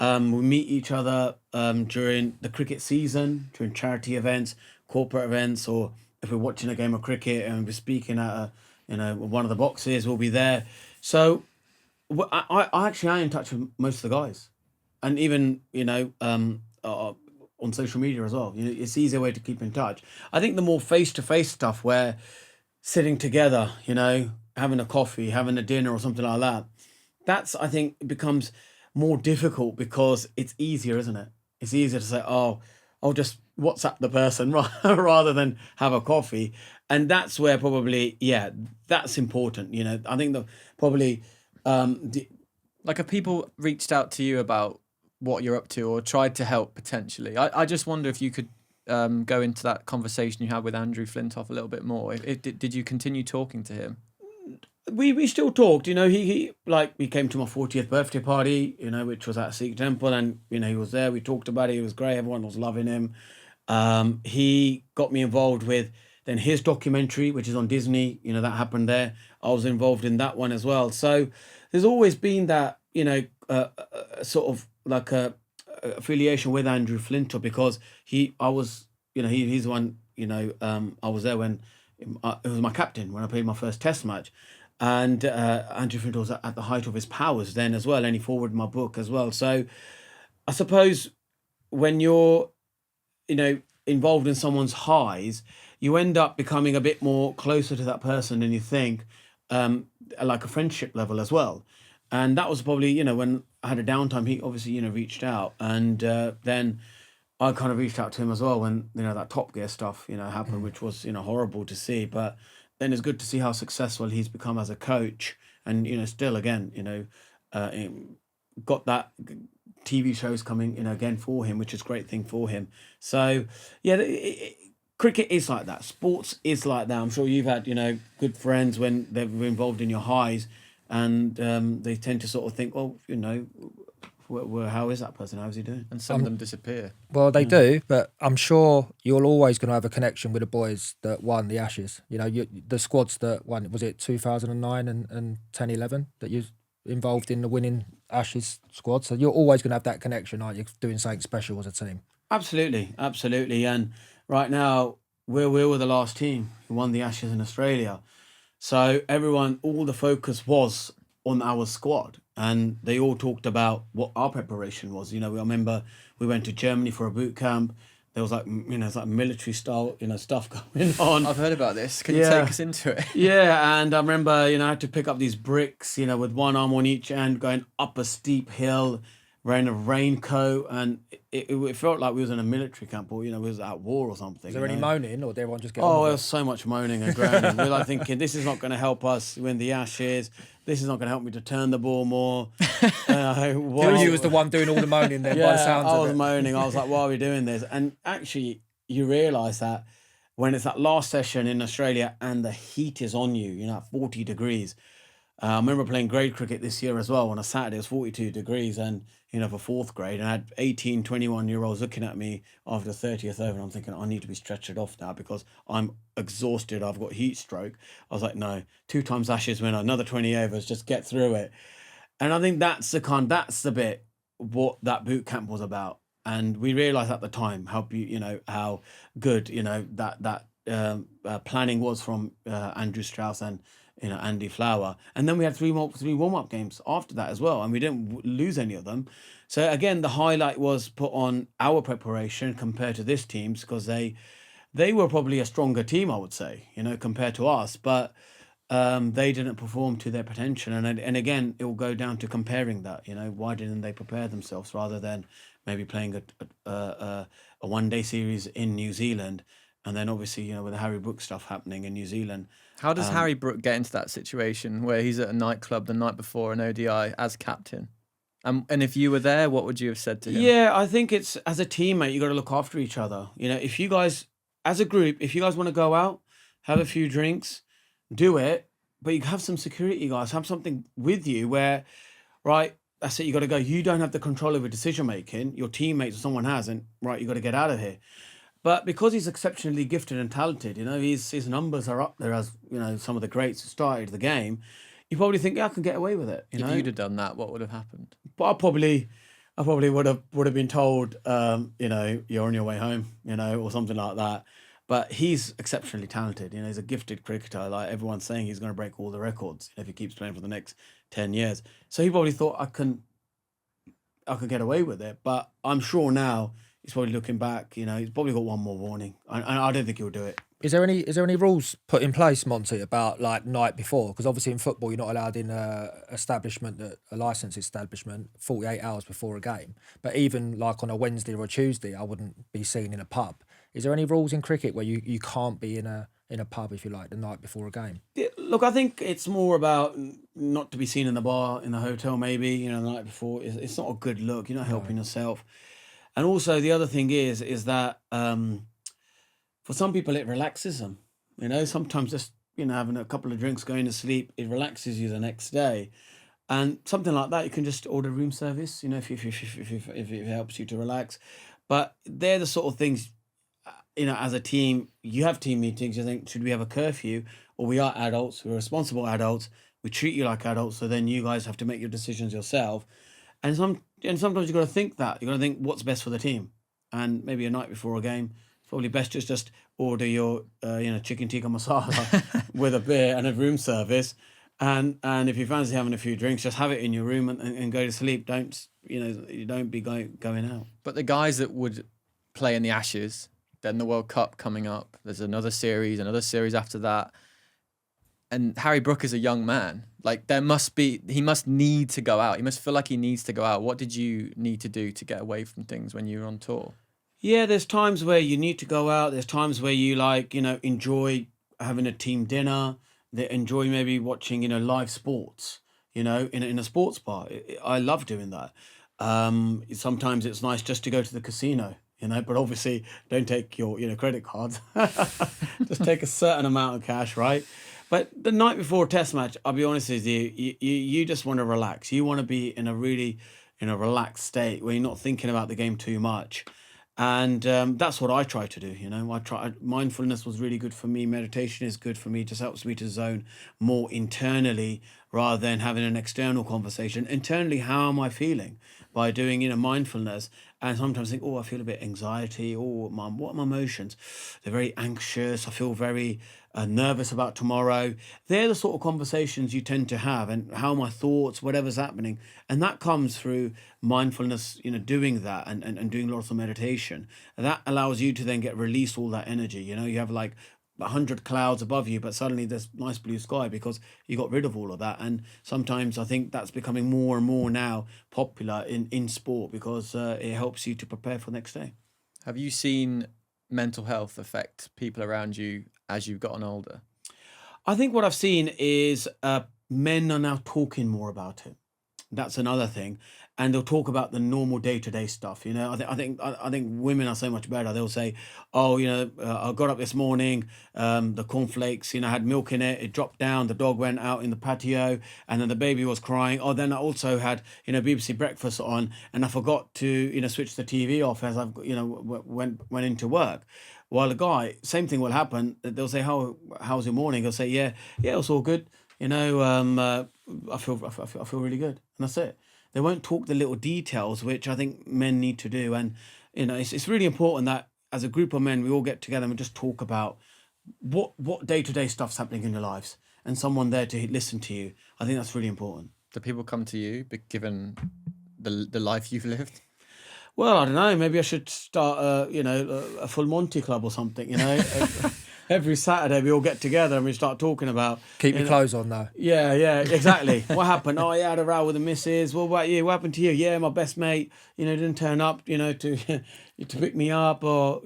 A: We meet each other during the cricket season, during charity events, corporate events, or if we're watching a game of cricket and we're speaking at one of the boxes, we'll be there. So I actually am in touch with most of the guys, and even on social media as well. It's easier way to keep in touch. I think the more face-to-face stuff, where sitting together, having a coffee, having a dinner or something like that, that's, I think, it becomes more difficult because it's easier, isn't it? It's easier to say, "Oh, I'll just WhatsApp the person," rather than have a coffee. And that's where probably, yeah, that's important. I think that probably
B: Like, have people reached out to you about what you're up to or tried to help potentially? I just wonder if you could go into that conversation you had with Andrew Flintoff a little bit more. Did you continue talking to him?
A: we still talked. He came to my 40th birthday party, which was at a Sikh temple, and he was there. We talked about it. It was great. Everyone was loving him. He got me involved with then his documentary, which is on Disney. That happened there. I was involved in that one as well. So there's always been that sort of like a affiliation with Andrew Flintoff, because he's the one. I was there when it was my captain when I played my first Test match. And Andrew Flintoff was at the height of his powers then as well, and he forwarded my book as well. So I suppose when you're, involved in someone's highs, you end up becoming a bit more closer to that person than you think, like a friendship level as well. And that was probably, when I had a downtime, he obviously, reached out, and then I kind of reached out to him as well when, that Top Gear stuff, happened, which was, horrible to see. But then it's good to see how successful he's become as a coach, and still again, got that TV shows coming, again for him, which is a great thing for him. So yeah, cricket is like that. Sports is like that. I'm sure you've had good friends when they're involved in your highs, and they tend to sort of think, well, How is that person? How's he doing?
B: And some of them disappear.
C: Well, they do, but I'm sure you're always going to have a connection with the boys that won the Ashes. You know, the squads that won, was it 2009 and 10, 11 that you're involved in the winning Ashes squad? So you're always going to have that connection, aren't you, doing something special as a team?
A: Absolutely, absolutely. And right now, we were the last team who won the Ashes in Australia. So all the focus was on our squad, and they all talked about what our preparation was. You know, I remember we went to Germany for a boot camp. There was it's like military style, stuff going on.
B: I've heard about this. Can you take us into it?
A: Yeah, and I remember, I had to pick up these bricks, with one arm on each end, going up a steep hill, wearing a raincoat, and it felt like we was in a military camp, or we was at war or something.
C: Is there any moaning, or did everyone just get
A: Oh,
C: on
A: there
C: with
A: was so much moaning and groaning. We were like thinking, this is not going to help us win the Ashes. This is not going to help me to turn the ball more.
C: You was the one doing all the moaning then, by the sounds
A: I
C: of
A: was
C: it.
A: moaning. I was like, why are we doing this? And actually, you realise that when it's that last session in Australia and the heat is on you, at 40 degrees. I remember playing grade cricket this year as well. On a Saturday, it was 42 degrees, and for fourth grade, and I had 18, 21-year-olds looking at me after the 30th over, and I'm thinking, I need to be stretchered off now because I'm exhausted. I've got heat stroke. I was like, no, 2 times Ashes winner, another 20 overs, just get through it. And I think that's the bit what that boot camp was about. And we realised at the time how good that planning was from Andrew Strauss and Andy Flower. And then we had three warm-up games after that as well, and we didn't lose any of them. So again, the highlight was put on our preparation compared to this team's, because they were probably a stronger team, I would say, compared to us, but they didn't perform to their potential. And again, it will go down to comparing that. Why didn't they prepare themselves rather than maybe playing a one-day series in New Zealand, and then obviously with the Harry Brook stuff happening in New Zealand.
B: How does Harry Brook get into that situation where he's at a nightclub the night before an ODI as captain? And if you were there, what would you have said to him?
A: Yeah, I think it's, as a teammate, you got to look after each other. If you guys, as a group, if you guys want to go out, have a few drinks, do it, but you have some security, guys. Have something with you where, right, that's it, you got to go. You don't have the control over decision making. Your teammates or someone has, and right, you got to get out of here. But because he's exceptionally gifted and talented, his numbers are up there as, some of the greats who started the game. You probably think, I can get away with it.
B: If you'd have done that, what would have happened?
A: But I probably would have been told, you're on your way home, or something like that. But he's exceptionally talented. He's a gifted cricketer. Like everyone's saying, he's going to break all the records if he keeps playing for the next 10 years. So he probably thought, I could get away with it. But I'm sure now, he's probably looking back, he's probably got one more warning. I don't think he'll do it.
C: Is there any rules put in place, Monty, about like night before? Because obviously in football, you're not allowed in a licensed establishment 48 hours before a game. But even like on a Wednesday or a Tuesday, I wouldn't be seen in a pub. Is there any rules in cricket where you can't be in a pub, if you like, the night before a game?
A: Yeah, look, I think it's more about not to be seen in the bar, in the hotel, maybe, the night before. It's not a good look. You're not helping yourself. And also the other thing is that for some people it relaxes them. Sometimes just having a couple of drinks, going to sleep, it relaxes you the next day. And something like that, you can just order room service. If it helps you to relax. But they're the sort of things. As a team, you have team meetings. You think, should we have a curfew? Or we are adults. We're responsible adults. We treat you like adults. So then you guys have to make your decisions yourself. And sometimes you've got to think that. You've got to think what's best for the team. And maybe a night before a game, it's probably best to just order your chicken tikka masala with a beer and a room service. And if you fancy having a few drinks, just have it in your room and go to sleep. Don't be going out.
B: But the guys that would play in the Ashes, then the World Cup coming up, there's another series after that. And Harry Brook is a young man. Like he must need to go out. He must feel like he needs to go out. What did you need to do to get away from things when you were on tour?
A: Yeah, there's times where you need to go out. There's times where you enjoy having a team dinner. They enjoy maybe watching, live sports, in a sports bar. I love doing that. Sometimes it's nice just to go to the casino. But obviously don't take your, credit cards. Just take a certain amount of cash, right? But the night before a test match, I'll be honest with you, you just want to relax. You want to be in a really in a relaxed state where you're not thinking about the game too much. And that's what I try to do. Mindfulness was really good for me. Meditation is good for me. It just helps me to zone more internally rather than having an external conversation. Internally, how am I feeling by doing mindfulness? And sometimes think, oh, I feel a bit anxiety. Oh, what are my emotions? They're very anxious. I feel very nervous about tomorrow. They're the sort of conversations you tend to have, and how are my thoughts, whatever's happening. And that comes through mindfulness, doing that and doing lots of meditation. And that allows you to then release all that energy. You have like 100 clouds above you, but suddenly there's nice blue sky because you got rid of all of that. And sometimes I think that's becoming more and more now popular in sport because it helps you to prepare for the next day.
B: Have you seen mental health affect people around you as you've gotten older?
A: I think what I've seen is men are now talking more about it. That's another thing, and they'll talk about the normal day-to-day stuff. I think women are so much better. They'll say, "Oh, I got up this morning. The cornflakes, had milk in it. It dropped down. The dog went out in the patio, and then the baby was crying. Oh, then I also had BBC Breakfast on, and I forgot to switch the TV off as I've went into work." While a guy, same thing will happen. They'll say, "How's your morning?" He'll say, "Yeah, it's all good. I feel really good," and that's it. They won't talk the little details, which I think men need to do. And it's really important that as a group of men, we all get together and just talk about what day-to-day stuff's happening in your lives, and someone there to listen to you. I think that's really important.
B: Do people come to you, given the life you've lived?
A: Well, I don't know. Maybe I should start, a full Monty club or something. Every Saturday we all get together and we start talking about.
C: Keep your clothes on though.
A: Yeah, exactly. What happened? Oh, yeah, I had a row with the missus. What about you? What happened to you? Yeah, my best mate, didn't turn up, to to pick me up, or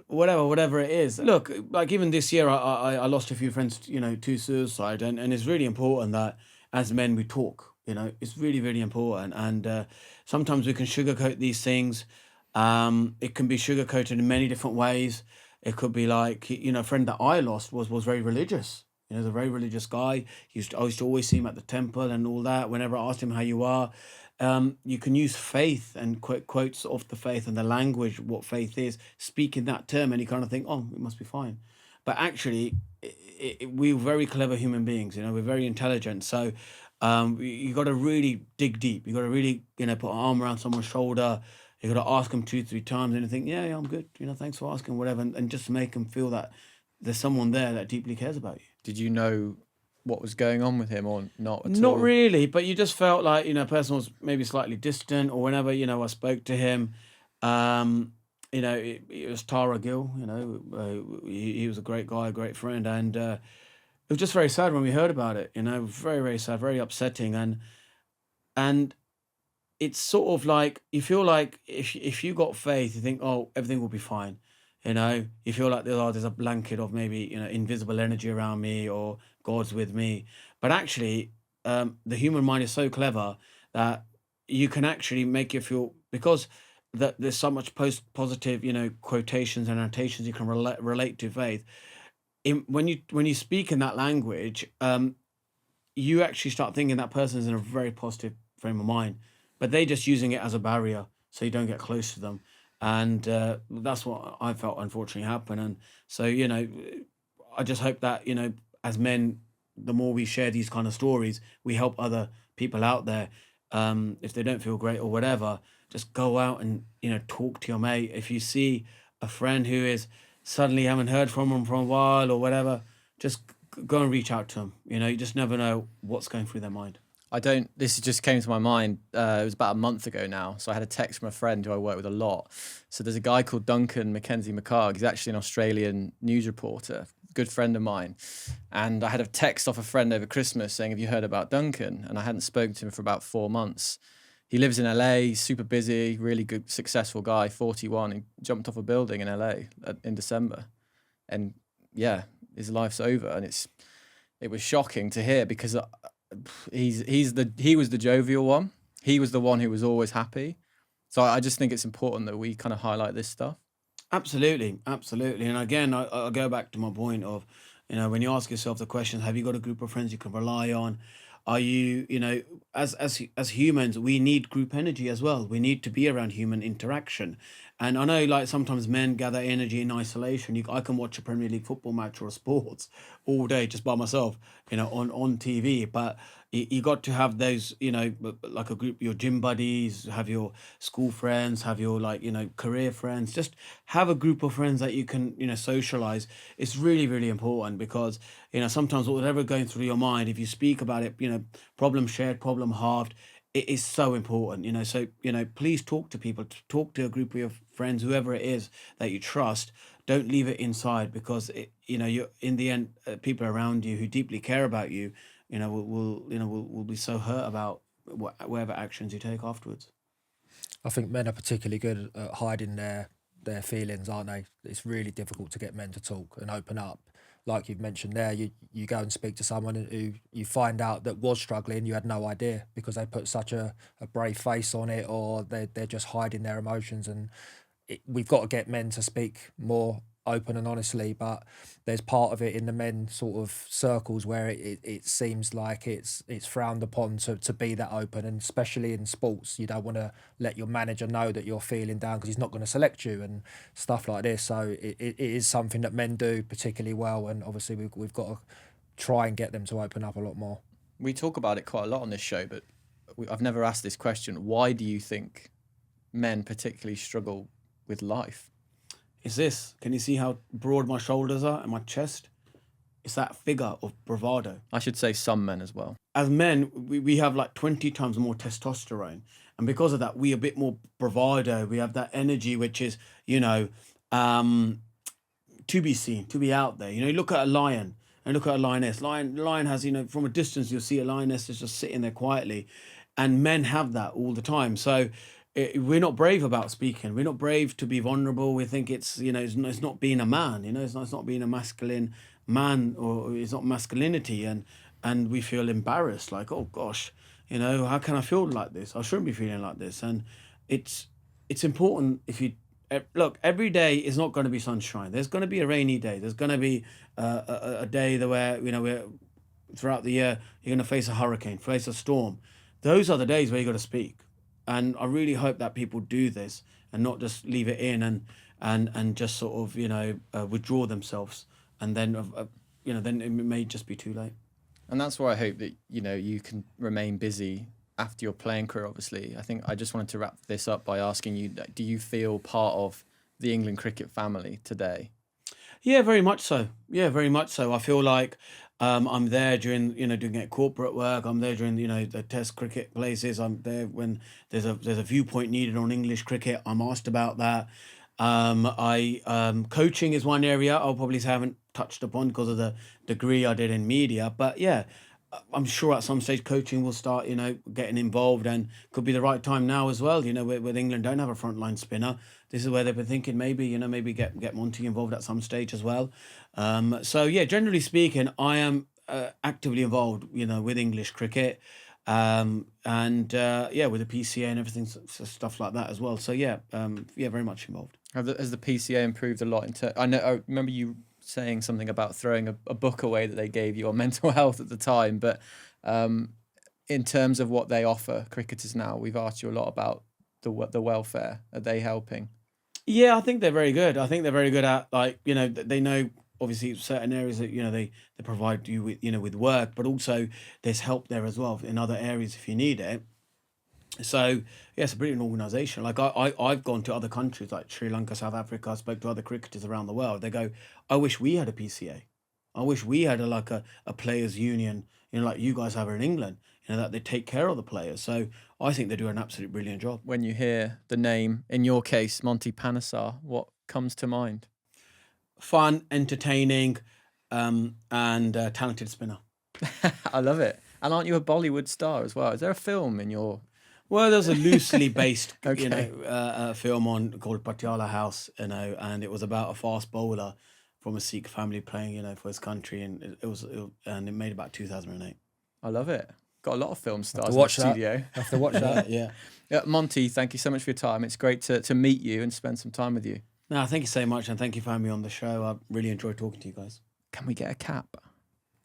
A: whatever it is. Look, like even this year, I lost a few friends, to suicide, and it's really important that as men we talk. It's really, really important, and sometimes we can sugarcoat these things. It can be sugarcoated in many different ways. It could be like, a friend that I lost was very religious. He's a very religious guy. I used to always see him at the temple and all that. Whenever I asked him how you are, you can use faith and quotes of the faith and the language, what faith is, speak in that term, and you kind of think, oh, it must be fine. But actually, we're very clever human beings. We're very intelligent. So you got to really dig deep. You got to really, put an arm around someone's shoulder. You got to ask them 2-3 times and you think, yeah, I'm good. Thanks for asking, whatever. And just make them feel that there's someone there that deeply cares about you.
B: Did you know what was going on with him or not at all?
A: Not really, but you just felt like, a person was maybe slightly distant, or whenever, I spoke to him, it was Tara Gill, he was a great guy, a great friend. And it was just very sad when we heard about it, very, very sad, very upsetting. And it's sort of like, you feel like if you got faith, you think, oh, everything will be fine. You feel like there's a blanket of maybe, invisible energy around me, or God's with me. But actually, the human mind is so clever that you can actually make you feel, because there's so much positive, quotations and annotations you can relate to faith. When you speak in that language, you actually start thinking that person is in a very positive frame of mind. But they're just using it as a barrier so you don't get close to them. And that's what I felt unfortunately happened. And so, I just hope that, as men, the more we share these kind of stories, we help other people out there. If they don't feel great or whatever, just go out and, talk to your mate. If you see a friend who is suddenly haven't heard from them for a while or whatever, just go and reach out to them. You just never know what's going through their mind.
B: This just came to my mind, it was about a month ago now, so I had a text from a friend who I work with a lot. So there's a guy called Duncan Mackenzie McCarg. He's actually an Australian news reporter, good friend of mine. And I had a text off a friend over Christmas saying, have you heard about Duncan? And I hadn't spoken to him for about 4 months. He lives in LA, he's super busy, really good, successful guy, 41. He jumped off a building in LA in December. And yeah, his life's over. And it was shocking to hear, because he was the jovial one. He was the one who was always happy. So I just think it's important that we kind of highlight this stuff.
A: Absolutely. And again, I go back to my point of, when you ask yourself the question, have you got a group of friends you can rely on? Are you, as humans, we need group energy as well. We need to be around human interaction. And I know, like, sometimes men gather energy in isolation. I can watch a Premier League football match or a sports all day just by myself, on TV. But you got to have those, like a group, your gym buddies, have your school friends, have your, like, career friends. Just have a group of friends that you can, socialize. It's really, really important because, sometimes whatever going through your mind, if you speak about it, problem shared, problem halved, it is so important, so, please talk to people, talk to a group of your friends, whoever it is that you trust. Don't leave it inside, because you're in the end, people around you who deeply care about you, will be so hurt about whatever actions you take afterwards.
C: I think men are particularly good at hiding their feelings, aren't they? It's really difficult to get men to talk and open up. Like you've mentioned there, you go and speak to someone who you find out that was struggling, you had no idea because they put such a brave face on it, or they're just hiding their emotions. And we've got to get men to speak more open and honestly, but there's part of it in the men sort of circles where it seems like it's frowned upon to be that open, and especially in sports, you don't want to let your manager know that you're feeling down because he's not going to select you and stuff like this. So it is something that men do particularly well, and obviously we've got to try and get them to open up a lot more.
B: We talk about it quite a lot on this show, but I've never asked this question. Why do you think men particularly struggle with life?
A: Is this, can you see how broad my shoulders are and my chest? It's that figure of bravado.
B: I should say some men as well.
A: As men, we have like 20 times more testosterone. And because of that, we are a bit more bravado. We have that energy, which is, to be seen, to be out there. You look at a lion and look at a lioness. Lion has, from a distance, you'll see a lioness that's just sitting there quietly. And men have that all the time. So we're not brave about speaking. We're not brave to be vulnerable. We think it's not being a man. It's not being a masculine man, or it's not masculinity, and we feel embarrassed. Like, oh gosh, how can I feel like this? I shouldn't be feeling like this. And it's important. If you look, every day is not going to be sunshine. There's going to be a rainy day. There's going to be a day where we're throughout the year you're going to face a hurricane, face a storm. Those are the days where you got to speak. And I really hope that people do this and not just leave it in and just sort of, withdraw themselves. And then, then it may just be too late.
B: And that's why I hope that, you can remain busy after your playing career, obviously. I think I just wanted to wrap this up by asking you, do you feel part of the England cricket family today?
A: Yeah, very much so. Yeah, very much so. I feel like I'm there during, doing corporate work. I'm there during, the Test cricket places. I'm there when there's a viewpoint needed on English cricket. I'm asked about that. Coaching is one area I'll probably say I haven't touched upon because of the degree I did in media. But yeah, I'm sure at some stage coaching will start, getting involved, and could be the right time now as well. With England don't have a frontline spinner. This is where they've been thinking maybe get Monty involved at some stage as well. So yeah, generally speaking, I am actively involved, with English cricket, and with the PCA and everything, stuff like that as well. So yeah, very much involved.
B: Has the PCA improved a lot? I remember you saying something about throwing a book away that they gave you on mental health at the time, but in terms of what they offer cricketers now, we've asked you a lot about the welfare. Are they helping?
A: Yeah, I think they're very good. I think they're very good at, they know obviously certain areas that they provide you with with work, but also there's help there as well in other areas if you need it. So yeah, it's a brilliant organisation. Like I've gone to other countries like Sri Lanka, South Africa. I spoke to other cricketers around the world. They go, I wish we had a PCA. I wish we had a players union, like you guys have in England, that they take care of the players. So I think they do an absolutely brilliant job.
B: When you hear the name, in your case, Monty Panesar, what comes to mind?
A: Fun, entertaining, and talented spinner.
B: I love it. And aren't you a Bollywood star as well? Is there a film in your...
A: Well, there's a loosely based,
B: Okay.
A: film called Patiala House, and it was about a fast bowler from a Sikh family playing, for his country, and it made about 2008.
B: I love it. Got a lot of film stars
C: to
B: in
C: watch
B: the
C: that.
B: studio.
C: Have to watch that.
A: Yeah.
B: Monty, thank you so much for your time. It's great to meet you and spend some time with you.
A: No, thank you so much, and thank you for having me on the show. I really enjoyed talking to you guys.
B: Can we get a cap?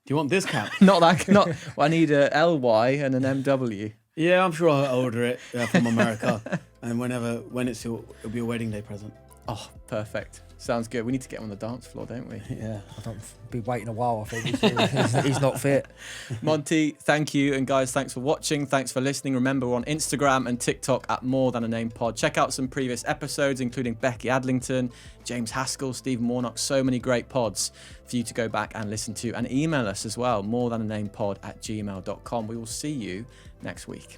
A: you want this cap?
B: Not that. Not. Well, I need a LY and an MW.
A: Yeah, I'm sure I'll order it from America. And when it'll be a wedding day present.
B: Oh, perfect. Sounds good. We need to get him on the dance floor, don't we?
A: Yeah.
C: I don't be waiting a while. I think he's not fit.
B: Monty, thank you. And guys, thanks for watching. Thanks for listening. Remember, we're on Instagram and TikTok at More Than a Name Pod. Check out some previous episodes, including Becky Adlington, James Haskell, Stephen Warnock. So many great pods for you to go back and listen to. And email us as well, morethananamepod@gmail.com. We will see you next week.